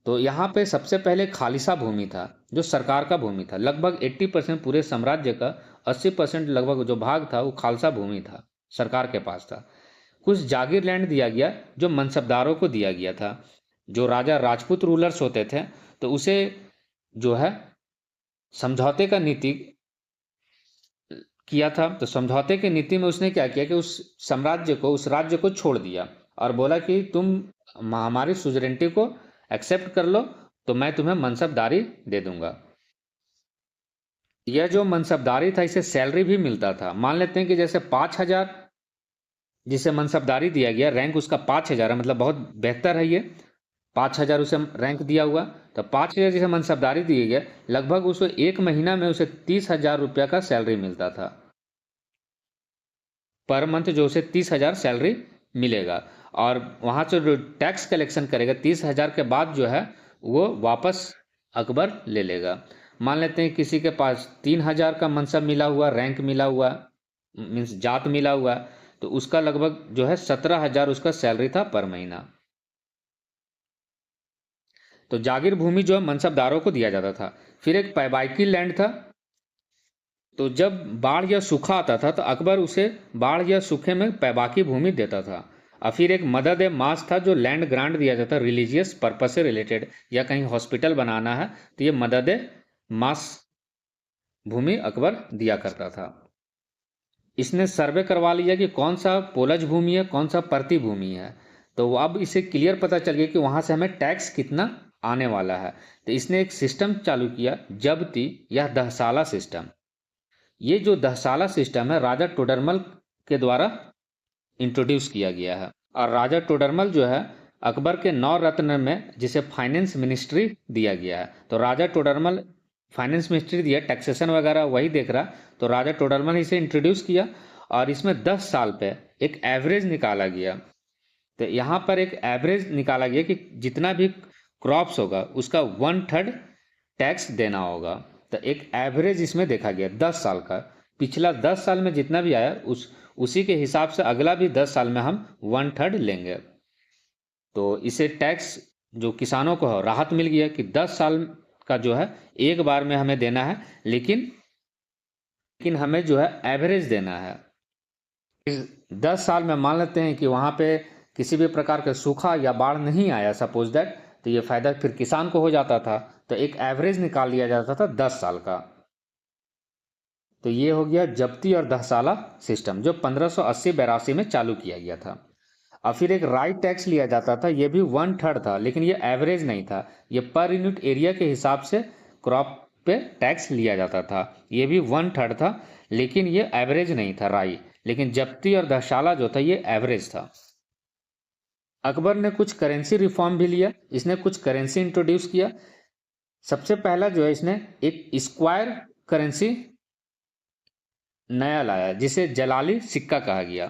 S1: तो यहाँ पे सबसे पहले खालिसा भूमि था, जो सरकार का भूमि था। लगभग 80% पूरे साम्राज्य का 80% लगभग जो भाग था वो खालसा भूमि था, सरकार के पास था। कुछ जागीर लैंड दिया गया जो मनसबदारों को दिया गया था। जो राजा राजपूत रूलर्स होते थे तो उसे जो है समझौते का नीति किया था। तो समझौते की नीति में उसने क्या किया कि उस साम्राज्य को, उस राज्य को छोड़ दिया और बोला कि तुम हमारी सुजरेंटी को एक्सेप्ट कर लो तो मैं तुम्हें मनसबदारी दे दूंगा। यह जो मनसबदारी था इसे सैलरी भी मिलता था। मान लेते हैं कि जैसे 5000 जिसे मनसबदारी दिया गया, रैंक उसका 5000 है, मतलब बहुत बेहतर है ये, 5000 उसे रैंक दिया हुआ। तो 5000 जिसे मनसबदारी दी गया, लगभग उसे 1 महीना में उसे 30,000 रुपया का सैलरी मिलता था पर मंथ, जो उसे 30,000 सैलरी मिलेगा। और वहाँ से जो टैक्स कलेक्शन करेगा 30,000 के बाद जो है वो वापस अकबर ले लेगा। मान लेते हैं किसी के पास 3,000 का मनसब मिला हुआ, रैंक मिला हुआ, मीन्स जात मिला हुआ, तो उसका लगभग जो है 17,000 उसका सैलरी था पर महीना। तो जागीर भूमि जो है मनसबदारों को दिया जाता था। फिर एक पैबाइकी लैंड था। तो जब बाढ़ या सूखा आता था तो अकबर उसे बाढ़ या सूखे में पैबाकी भूमि देता था। और फिर एक मदद ए मास था, जो लैंड ग्रांट दिया जाता रिलीजियस पर्पस से रिलेटेड, या कहीं हॉस्पिटल बनाना है तो ये मदद ए मास भूमि अकबर दिया करता था। इसने सर्वे करवा लिया कि कौन सा पोलज भूमि है, कौन सा परती भूमि है। तो अब इसे क्लियर पता चल गया कि वहाँ से हमें टैक्स कितना आने वाला है। तो इसने एक सिस्टम चालू किया, जब्ती या दहसाला सिस्टम। ये जो दहसाला सिस्टम है राजा टोडरमल के द्वारा इंट्रोड्यूस किया गया है। और राजा टोडरमल जो है अकबर के 9 रत्न में, जिसे फाइनेंस मिनिस्ट्री दिया गया है। तो राजा टोडरमल फाइनेंस मिनिस्ट्री दिया, टैक्सेशन वगैरह वही देख रहा, तो राजा टोडरमल इसे इंट्रोड्यूस किया। और इसमें 10 साल पे एक एवरेज निकाला गया। तो यहाँ पर एक एवरेज निकाला गया कि जितना भी क्रॉप्स होगा उसका 1/3 टैक्स देना होगा। तो एक एवरेज इसमें देखा गया 10 साल का। पिछला 10 साल में जितना भी आया उसी के हिसाब से अगला भी 10 साल में हम 1/3 लेंगे। तो इसे टैक्स जो किसानों को राहत मिल गया कि 10 साल का जो है एक बार में हमें देना है, लेकिन हमें जो है एवरेज देना है। इस 10 साल में मान लेते हैं कि वहाँ पे किसी भी प्रकार का सूखा या बाढ़ नहीं आया, सपोज दैट, तो ये फायदा फिर किसान को हो जाता था। तो एक एवरेज निकाल लिया जाता था 10 साल का। तो ये हो गया जब्ती और दहसाला सिस्टम, जो 1580-82 में चालू किया गया था। और फिर एक राइट टैक्स लिया जाता था, ये भी 1/3 था, लेकिन ये एवरेज नहीं था, ये पर यूनिट एरिया के हिसाब से क्रॉप पे टैक्स लिया जाता था। ये भी 1/3 था, लेकिन ये एवरेज नहीं था राई। लेकिन जब्ती और दहशाला जो था ये एवरेज था। अकबर ने कुछ करेंसी रिफॉर्म भी लिया, इसने कुछ करेंसी इंट्रोड्यूस किया। सबसे पहला जो है, इसने एक स्क्वायर करेंसी नया लाया जिसे जलाली सिक्का कहा गया।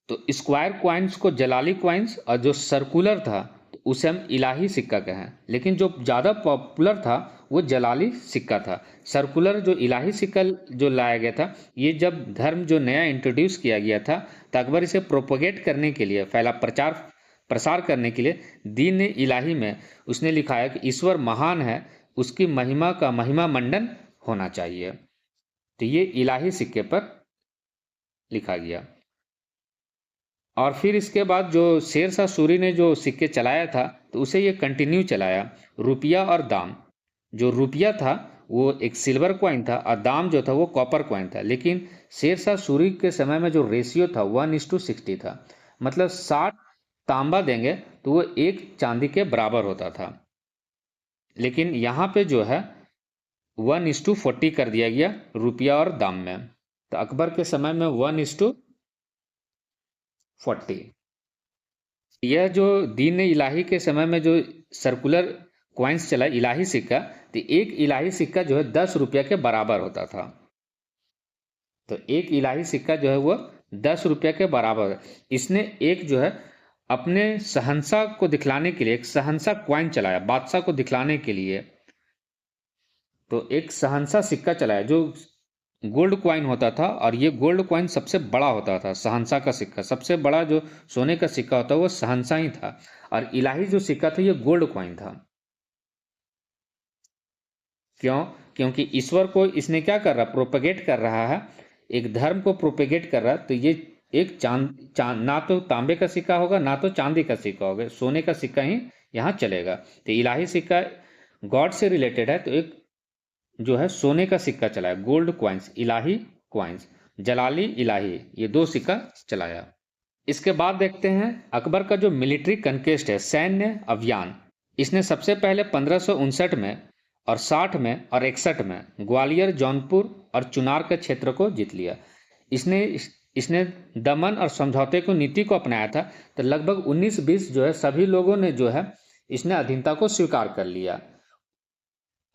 S1: तो स्क्वायर क्वाइंस को जलाली क्वाइंस, और जो सर्कुलर था तो उसे हम इलाही सिक्का कहें। लेकिन जो ज़्यादा पॉपुलर था वो जलाली सिक्का था। सर्कुलर जो इलाही सिक्का जो लाया गया था, ये जब धर्म जो नया इंट्रोड्यूस किया गया था, तो अकबर इसे प्रोपोगेट करने के लिए, फैला प्रसार करने के लिए दीन इलाही में उसने लिखा है कि ईश्वर महान है, उसकी महिमा का महिमा मंडन होना चाहिए। तो ये इलाही सिक्के पर लिखा गया। और फिर इसके बाद जो शेर शाह सूरी ने जो सिक्के चलाया था, तो उसे ये कंटिन्यू चलाया। रुपया और दाम, जो रुपया था वो एक सिल्वर कॉइन था, और दाम जो था वो कॉपर कॉइन था। लेकिन शेर शाह सूरी के समय में जो रेशियो था 1:60 था, मतलब 60 तांबा देंगे तो वो 1 चांदी के बराबर होता था। लेकिन यहाँ पे जो है 1:40 कर दिया गया रुपया और दाम में। तो अकबर के समय में 1:40। यह जो दीन इलाही के समय में जो सर्कुलर क्वाइंस चला, इलाही सिक्का, तो एक इलाही सिक्का जो है 10 रुपया के बराबर होता था। तो एक इलाही सिक्का जो है वो 10 रुपया के बराबर है। इसने एक जो है अपने शहंशाह को दिखलाने के लिए एक शहंशाह क्वाइन चलाया, बादशाह को दिखलाने के लिए। तो एक शहंशाह सिक्का चलाया जो गोल्ड क्वाइन होता था, और ये गोल्ड क्वाइन सबसे बड़ा होता था। शहंशाह का सिक्का सबसे बड़ा जो सोने का सिक्का होता है वो शहंशाह ही था, और इलाही जो सिक्का था ये गोल्ड क्वाइन था। क्यों? क्योंकि ईश्वर को इसने क्या कर रहा, प्रोपेगेट कर रहा है, एक धर्म को प्रोपेगेट कर रहा है। तो ये एक चांद ना तो तांबे का सिक्का होगा, ना तो चांदी का सिक्का होगा, सोने का सिक्का ही यहाँ चलेगा। तो इलाही सिक्का गॉड से रिलेटेड है, तो एक जो है सोने का सिक्का चलाया, गोल्ड क्वाइंस, इलाही क्वाइंस, जलाली इलाही, ये 2 सिक्का चलाया। इसके बाद देखते हैं अकबर का जो मिलिट्री कनकेस्ट है, सैन्य अभियान। इसने सबसे पहले 1559 में और 60 में और 61 में ग्वालियर, जौनपुर और चुनार के क्षेत्र को जीत लिया। इसने दमन और समझौते को नीति को अपनाया था। तो लगभग 19-20 जो है सभी लोगों ने जो है इसने अधीनता को स्वीकार कर लिया।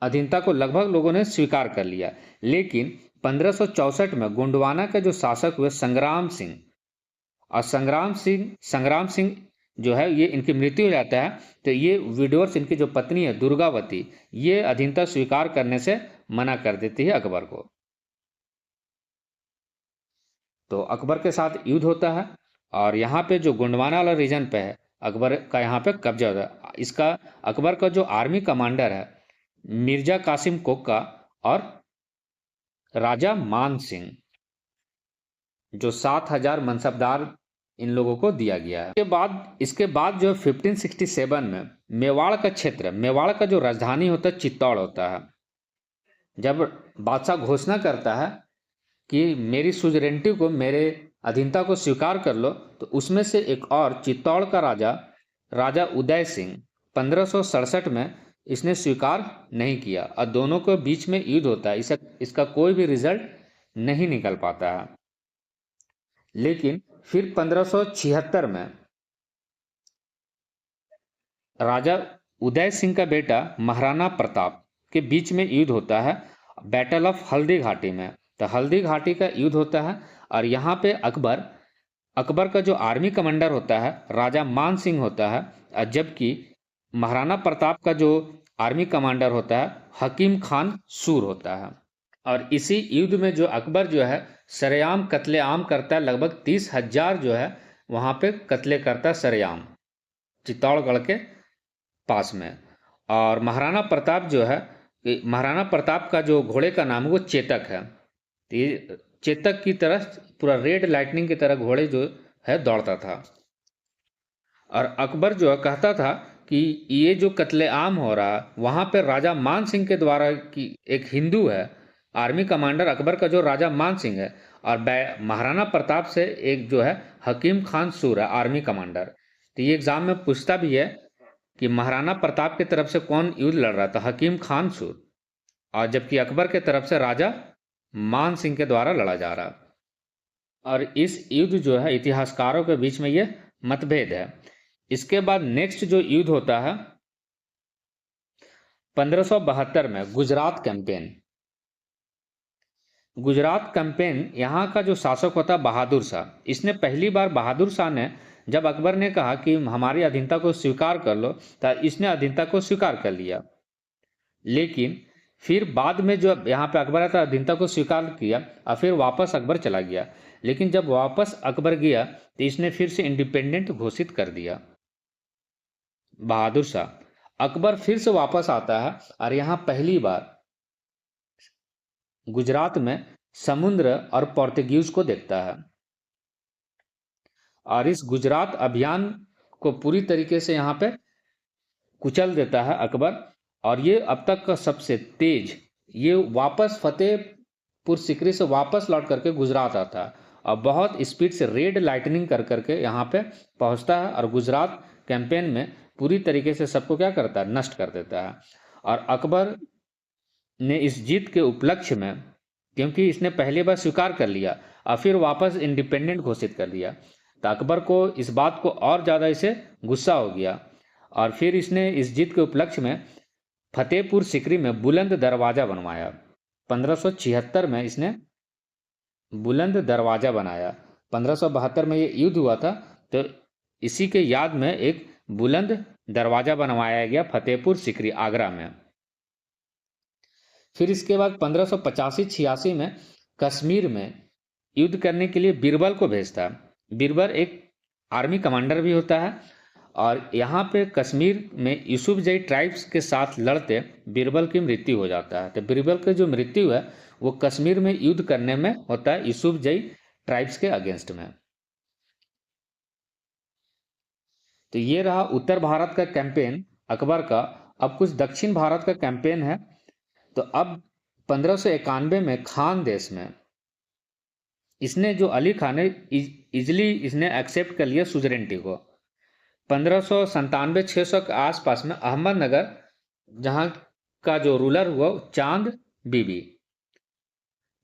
S1: अधीनता को लगभग लोगों ने स्वीकार कर लिया। लेकिन 1564 में गोंडवाना के जो शासक हुए संग्राम सिंह, और संग्राम सिंह जो है ये इनकी मृत्यु हो जाता है। तो ये विडोर्स, इनकी जो पत्नी है दुर्गावती, ये अधीनता स्वीकार करने से मना कर देती है अकबर को। तो अकबर के साथ युद्ध होता है, और यहाँ पे जो गोंडवाना वाला रीजन पे है अकबर का यहाँ पे कब्जा होता है। इसका अकबर का जो आर्मी कमांडर है मिर्जा कासिम कोका और राजा मान सिंह, जो 7,000 मनसबदार इन लोगों को दिया गया है। इसके बाद जो 1567 में मेवाड़ का क्षेत्र, मेवाड़ का जो राजधानी होता है चित्तौड़ होता है। जब बादशाह घोषणा करता है कि मेरी सुजरेंटी को, मेरे अधीनता को स्वीकार कर लो, तो उसमें से एक और चित्तौड़ का राजा उदय सिंह 1567 में इसने स्वीकार नहीं किया, और दोनों के बीच में युद्ध होता है। इसका कोई भी रिजल्ट नहीं निकल पाता है। लेकिन फिर 1576 में राजा उदय सिंह का बेटा महाराणा प्रताप के बीच में युद्ध होता है, बैटल ऑफ हल्दी घाटी में। तो हल्दी घाटी का युद्ध होता है, और यहाँ पे अकबर का जो आर्मी कमांडर होता है राजा मान सिंह होता है, और जबकि महाराणा प्रताप का जो आर्मी कमांडर होता है हकीम खान सूर होता है। और इसी युद्ध में जो अकबर जो है सरेआम कत्लेआम करता है, लगभग 30,000 जो है वहाँ पे कत्ले करता है सरेआम, चित्तौड़गढ़ के पास में। और महाराणा प्रताप जो है, महाराणा प्रताप का जो घोड़े का नाम है वो चेतक है। तो ये चेतक की तरह पूरा रेड लाइटनिंग की तरह घोड़े जो है दौड़ता था। और अकबर जो है कहता था कि ये जो कत्लेआम हो रहा है वहाँ पे राजा मान सिंह के द्वारा, की एक हिंदू है आर्मी कमांडर अकबर का जो राजा मान सिंह है, और महाराणा प्रताप से एक जो है हकीम खान सूर है आर्मी कमांडर। तो ये एग्जाम में पूछता भी है कि महाराणा प्रताप की तरफ से कौन युद्ध लड़ रहा था, हकीम खान सूर, और जबकि अकबर के तरफ से राजा मान सिंह के द्वारा लड़ा जा रहा। और इस युद्ध जो है इतिहासकारों के बीच में ये मतभेद है। इसके बाद नेक्स्ट जो युद्ध होता है 1572 में गुजरात कैंपेन। गुजरात कैंपेन, यहाँ का जो शासक होता बहादुर शाह, इसने पहली बार बहादुर शाह ने जब अकबर ने कहा कि हमारी अधीनता को स्वीकार कर लो, तो इसने अधीनता को स्वीकार कर लिया। लेकिन फिर बाद में जो यहाँ पे अकबर था अधीनता को स्वीकार किया और फिर वापस अकबर चला गया। लेकिन जब वापस अकबर गया तो इसने फिर से इंडिपेंडेंट घोषित कर दिया बहादुर शाह। अकबर फिर से वापस आता है और यहाँ पहली बार गुजरात में समुद्र और पोर्तुगीज को देखता है, और इस गुजरात अभियान को पूरी तरीके से यहाँ पे कुचल देता है अकबर। और ये अब तक का सबसे तेज, ये वापस फतेहपुर सीकरी से वापस लौट करके गुजरात आता है और बहुत स्पीड से रेड लाइटनिंग कर करके यहाँ पे पहुँचता है और गुजरात कैंपेन में पूरी तरीके से सबको क्या करता है, नष्ट कर देता है। और अकबर ने इस जीत के उपलक्ष्य में, क्योंकि इसने पहली बार स्वीकार कर लिया और फिर वापस इंडिपेंडेंट घोषित कर दिया, तो अकबर को इस बात को और ज़्यादा इसे गुस्सा हो गया और फिर इसने इस जीत के उपलक्ष्य में फतेहपुर सीकरी में बुलंद दरवाज़ा बनवाया। 1576 में इसने बुलंद दरवाज़ा बनाया। 1572 में ये युद्ध हुआ था, तो इसी के याद में एक बुलंद दरवाज़ा बनवाया गया फतेहपुर सीकरी आगरा में। फिर इसके बाद 1585-86 में कश्मीर में युद्ध करने के लिए बीरबल को भेजता है। बीरबल एक आर्मी कमांडर भी होता है और यहाँ पे कश्मीर में यूसुफजई ट्राइब्स के साथ लड़ते बीरबल की मृत्यु हो जाता है। तो बीरबल की जो मृत्यु है वो कश्मीर में युद्ध करने में होता है यूसुफजई ट्राइब्स के अगेंस्ट में। तो ये रहा उत्तर भारत का कैंपेन अकबर का। अब कुछ दक्षिण भारत का कैंपेन है। तो अब 1591 में खान देश में इसने जो अली खान ने इजली इसने एक्सेप्ट कर लिया सुजरेंटी को। 1597-600 के आसपास में अहमदनगर जहाँ का जो रूलर हुआ चांद बीबी,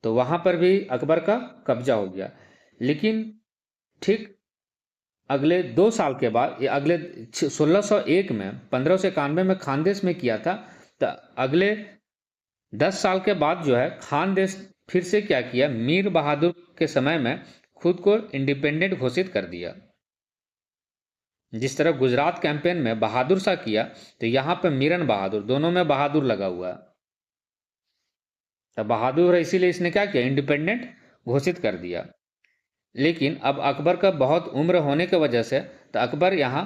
S1: तो वहाँ पर भी अकबर का कब्जा हो गया। लेकिन ठीक अगले 2 साल के बाद, ये अगले 1601 में 1591 में खानदेश में किया था, तो अगले 10 साल के बाद जो है खानदेश फिर से क्या किया, मीर बहादुर के समय में खुद को इंडिपेंडेंट घोषित कर दिया। जिस तरह गुजरात कैंपेन में बहादुर शाह किया, तो यहाँ पे मीरन बहादुर, दोनों में बहादुर लगा हुआ है। तो बहादुर है इसीलिए इसने क्या किया, इंडिपेंडेंट घोषित कर दिया। लेकिन अब अकबर का बहुत उम्र होने की वजह से तो अकबर यहाँ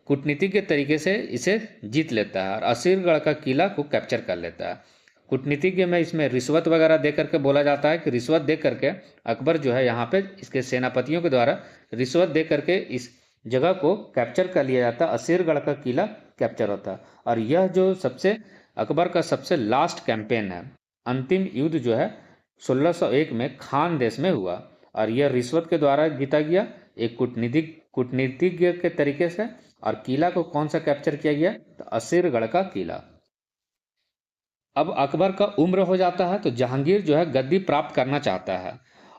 S1: कूटनीति के तरीके से इसे जीत लेता है और असीरगढ़ का किला को कैप्चर कर लेता है। कूटनीति में इसमें रिश्वत वगैरह दे करके बोला जाता है कि रिश्वत दे करके अकबर जो है यहाँ पे इसके सेनापतियों के द्वारा रिश्वत दे करके इस जगह को कैप्चर कर लिया जाता है, असीरगढ़ का किला कैप्चर होता है। और यह जो सबसे अकबर का सबसे लास्ट कैंपेन है, अंतिम युद्ध जो है 1601 में खान देश में हुआ और यह रिश्वत के द्वारा जीता गया, एक कूटनीतिज्ञ के तरीके से। और किला को कौन सा कैप्चर किया गया, तो असीरगढ़ का किला। अब अकबर का उम्र हो जाता है तो जहांगीर जो है गद्दी प्राप्त करना चाहता है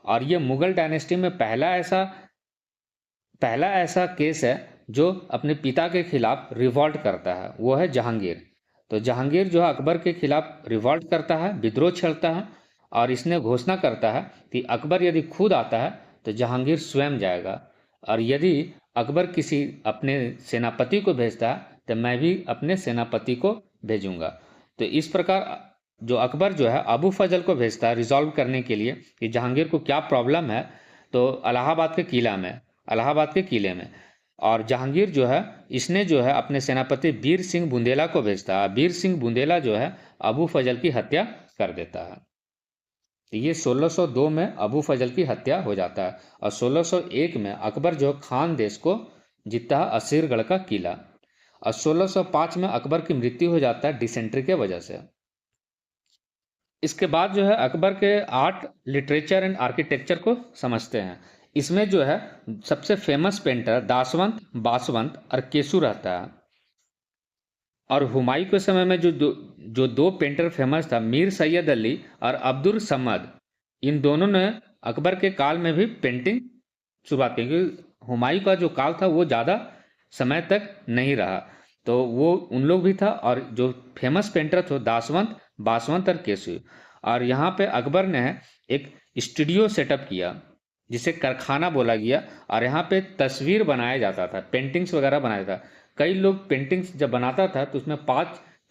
S1: और ये मुगल डायनेस्टी में पहला ऐसा केस है जो अपने पिता के खिलाफ रिवॉल्ट करता है, वो है जहांगीर। तो जहांगीर जो है अकबर के खिलाफ रिवॉल्ट करता है, विद्रोह छेड़ता है और इसने घोषणा करता है कि अकबर यदि खुद आता है तो जहांगीर स्वयं जाएगा, और यदि अकबर किसी अपने सेनापति को भेजता है तो मैं भी अपने सेनापति को भेजूंगा। तो इस प्रकार जो अकबर जो है अबू फजल को भेजता है रिजॉल्व करने के लिए कि जहांगीर को क्या प्रॉब्लम है, तो इलाहाबाद के किले में। और जहांगीर जो है इसने जो है अपने सेनापति वीर सिंह बुंदेला को भेजता है। वीर सिंह बुंदेला जो है अबू फजल की हत्या कर देता है। तो ये 1602 में अबू फजल की हत्या हो जाता है और 1601 में अकबर जो खान देश को जीतता है, असीरगढ़ का किला। और 1605 में अकबर की मृत्यु हो जाता है डिसेंट्री के वजह से। इसके बाद जो है अकबर के आर्ट, लिटरेचर एंड आर्किटेक्चर को समझते हैं। इसमें जो है सबसे फेमस पेंटर दासवंत, बासवंत और केसु रहता है। और हुमायूं के समय में जो दो पेंटर फेमस था, मीर सैयद अली और अब्दुल समद, इन दोनों ने अकबर के काल में भी पेंटिंग शुरुआत की, क्योंकि हुमायूं का जो काल था वो ज़्यादा समय तक नहीं रहा, तो वो उन लोग भी था। और जो फेमस पेंटर थे दासवंत, बासवंत और केसु। और यहाँ पे अकबर ने एक स्टूडियो सेटअप किया जिसे कारखाना बोला गया, और यहाँ पे तस्वीर बनाया जाता था, पेंटिंग्स वगैरह बनाया था। कई लोग पेंटिंग्स जब बनाता था तो उसमें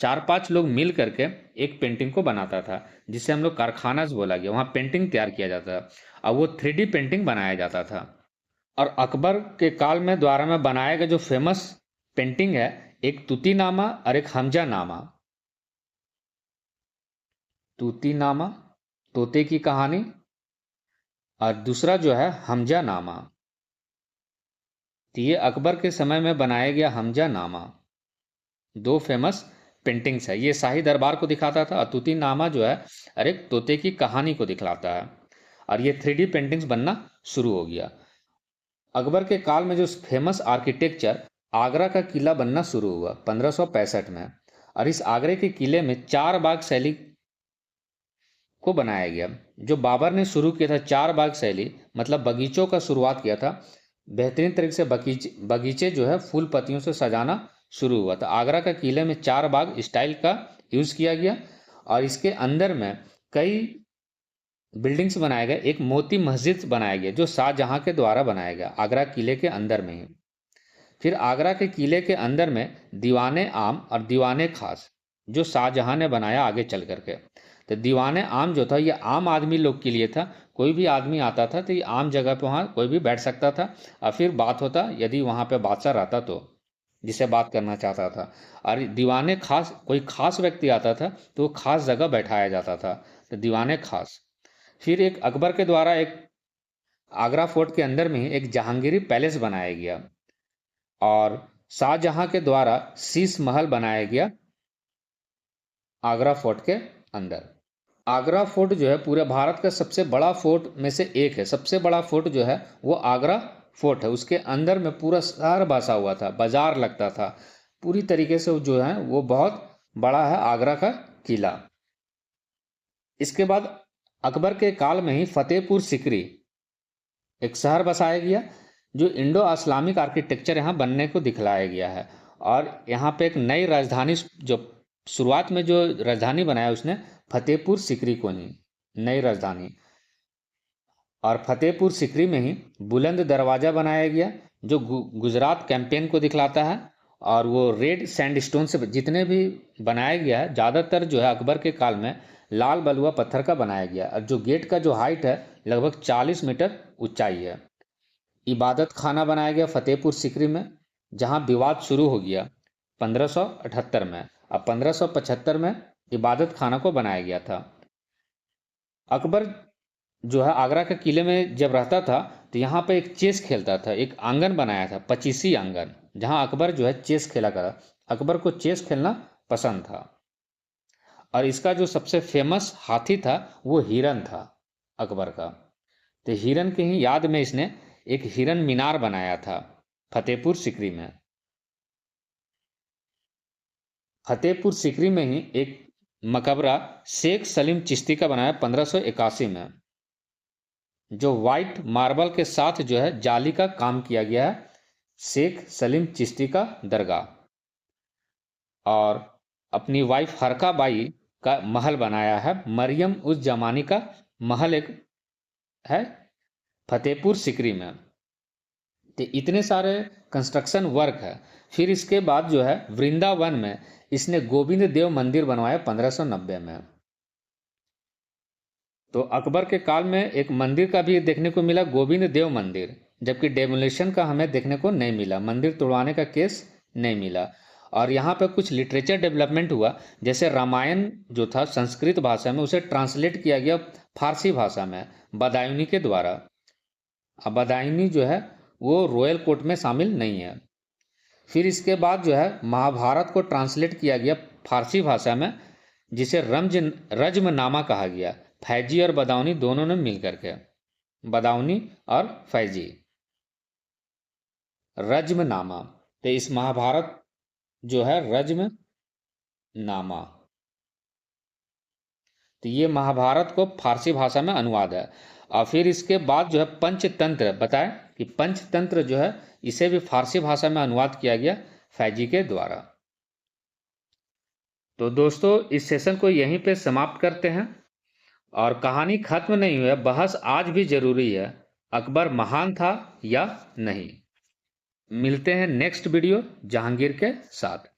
S1: चार पांच लोग मिल करके एक पेंटिंग को बनाता था, जिसे हम लोग कारखाना बोला गया। वहाँ पेंटिंग तैयार किया जाता था और वो 3D पेंटिंग बनाया जाता था। और अकबर के काल में द्वारा में बनाया गया जो फेमस पेंटिंग है, एक तूतीनामा और एक हमजा नामा। तूतीनामा, तोते की कहानी, और दूसरा जो है हमजा नामा। तो ये अकबर के समय में बनाया गया हमजा नामा, दो फेमस पेंटिंग्स है। ये शाही दरबार को दिखाता था, और तूतीनामा जो है और एक तोते की कहानी को दिखलाता है। और ये 3D पेंटिंग्स बनना शुरू हो गया। अकबर के काल में जो फेमस आर्किटेक्चर, आगरा का किला बनना शुरू हुआ 1565 में। और इस आगरे के किले में चार बाग शैली को बनाया गया। जो बाबर ने शुरू किया था चार बाग शैली, मतलब बगीचों का शुरुआत किया था। बेहतरीन तरीके से बगीचे जो है फूल पत्तियों से सजाना शुरू हुआ था। आगरा का किले में चार बाग स्टाइल का यूज़ किया गया, और इसके अंदर में कई बिल्डिंग्स बनाए गए। एक मोती मस्जिद बनाया गया जो शाहजहां के द्वारा बनाया गया, आगरा किले के अंदर में ही। फिर आगरा के किले के अंदर में दीवाने आम और दीवाने खास, जो शाहजहां ने बनाया आगे चल करके। तो दीवाने आम जो था ये आम आदमी लोग के लिए था, कोई भी आदमी आता था तो ये आम जगह पे वहाँ कोई भी बैठ सकता था। और फिर बात होता, यदि वहाँ पे बादशाह रहता तो जिसे बात करना चाहता था। और दीवाने खास, कोई खास व्यक्ति आता था तो वो खास जगह बैठाया जाता था, तो दीवाने खास। फिर एक अकबर के द्वारा एक आगरा फोर्ट के अंदर में ही एक जहांगीरी पैलेस बनाया गया, और शाहजहां के द्वारा शीश महल बनाया गया आगरा फोर्ट के अंदर। आगरा फोर्ट जो है पूरे भारत का सबसे बड़ा फोर्ट में से एक है। सबसे बड़ा फोर्ट जो है वो आगरा फोर्ट है। उसके अंदर में पूरा शहर बसा हुआ था, बाजार लगता था, पूरी तरीके से जो है वो बहुत बड़ा है आगरा का किला। इसके बाद अकबर के काल में ही फतेहपुर सिकरी एक शहर बसाया गया, जो इंडो इस्लामिक आर्किटेक्चर यहाँ बनने को दिखलाया गया है। और यहाँ पे एक नई राजधानी, जो शुरुआत में जो राजधानी बनाया उसने फतेहपुर सिकरी को ही नई राजधानी। और फतेहपुर सिकरी में ही बुलंद दरवाज़ा बनाया गया, जो गुजरात कैंपेन को दिखलाता है। और वो रेड सैंडस्टोन से जितने भी बनाया गया है, ज़्यादातर जो है अकबर के काल में लाल बलुआ पत्थर का बनाया गया। और जो गेट का जो हाइट है लगभग 40 मीटर ऊंचाई है। इबादत खाना बनाया गया फतेहपुर सिकरी में, जहां विवाद शुरू हो गया 1578 में। अब 1575 में इबादत खाना को बनाया गया था। अकबर जो है आगरा के किले में जब रहता था तो यहाँ पे एक चेस खेलता था, एक आंगन बनाया था, 25 आंगन, जहाँ अकबर जो है चेस खेला करा। अकबर को चेस खेलना पसंद था। और इसका जो सबसे फेमस हाथी था वो हिरन था अकबर का। तो हिरन के ही याद में इसने एक हिरन मीनार बनाया था फतेहपुर सिकरी में। फतेहपुर सिकरी में ही एक मकबरा शेख सलीम चिश्ती का बनाया 1581 में, जो वाइट मार्बल के साथ जो है जाली का काम किया गया है, शेख सलीम चिश्ती का दरगाह। और अपनी वाइफ हरका बाई का महल बनाया है, मरियम उस जमानी का महल एक है फतेहपुर सिकरी में। तो इतने सारे कंस्ट्रक्शन वर्क है। फिर इसके बाद जो है वृंदावन में इसने गोविंद देव मंदिर बनवाया 1590 में। तो अकबर के काल में एक मंदिर का भी देखने को मिला, गोविंद देव मंदिर, जबकि डेमोलिशन का हमें देखने को नहीं मिला, मंदिर तोड़वाने का केस नहीं मिला। और यहाँ पर कुछ लिटरेचर डेवलपमेंट हुआ, जैसे रामायण जो था संस्कृत भाषा में उसे ट्रांसलेट किया गया फारसी भाषा में बदायूनी के द्वारा। अब बदायूनी जो है वो रॉयल कोर्ट में शामिल नहीं है। फिर इसके बाद जो है महाभारत को ट्रांसलेट किया गया फारसी भाषा में, जिसे रज्मनामा कहा गया। फैजी और बदाऊनी दोनों ने मिल करके, बदाऊनी और फैजी, रज्मनामा। तो इस महाभारत जो है रज्मनामा, तो ये महाभारत को फारसी भाषा में अनुवाद है। और फिर इसके बाद जो है पंचतंत्र, बताएं कि पंचतंत्र जो है इसे भी फारसी भाषा में अनुवाद किया गया फैजी के द्वारा। तो दोस्तों इस सेशन को यहीं पे समाप्त करते हैं। और कहानी खत्म नहीं हुई है, बहस आज भी जरूरी है, अकबर महान था या नहीं। मिलते हैं नेक्स्ट वीडियो जहांगीर के साथ।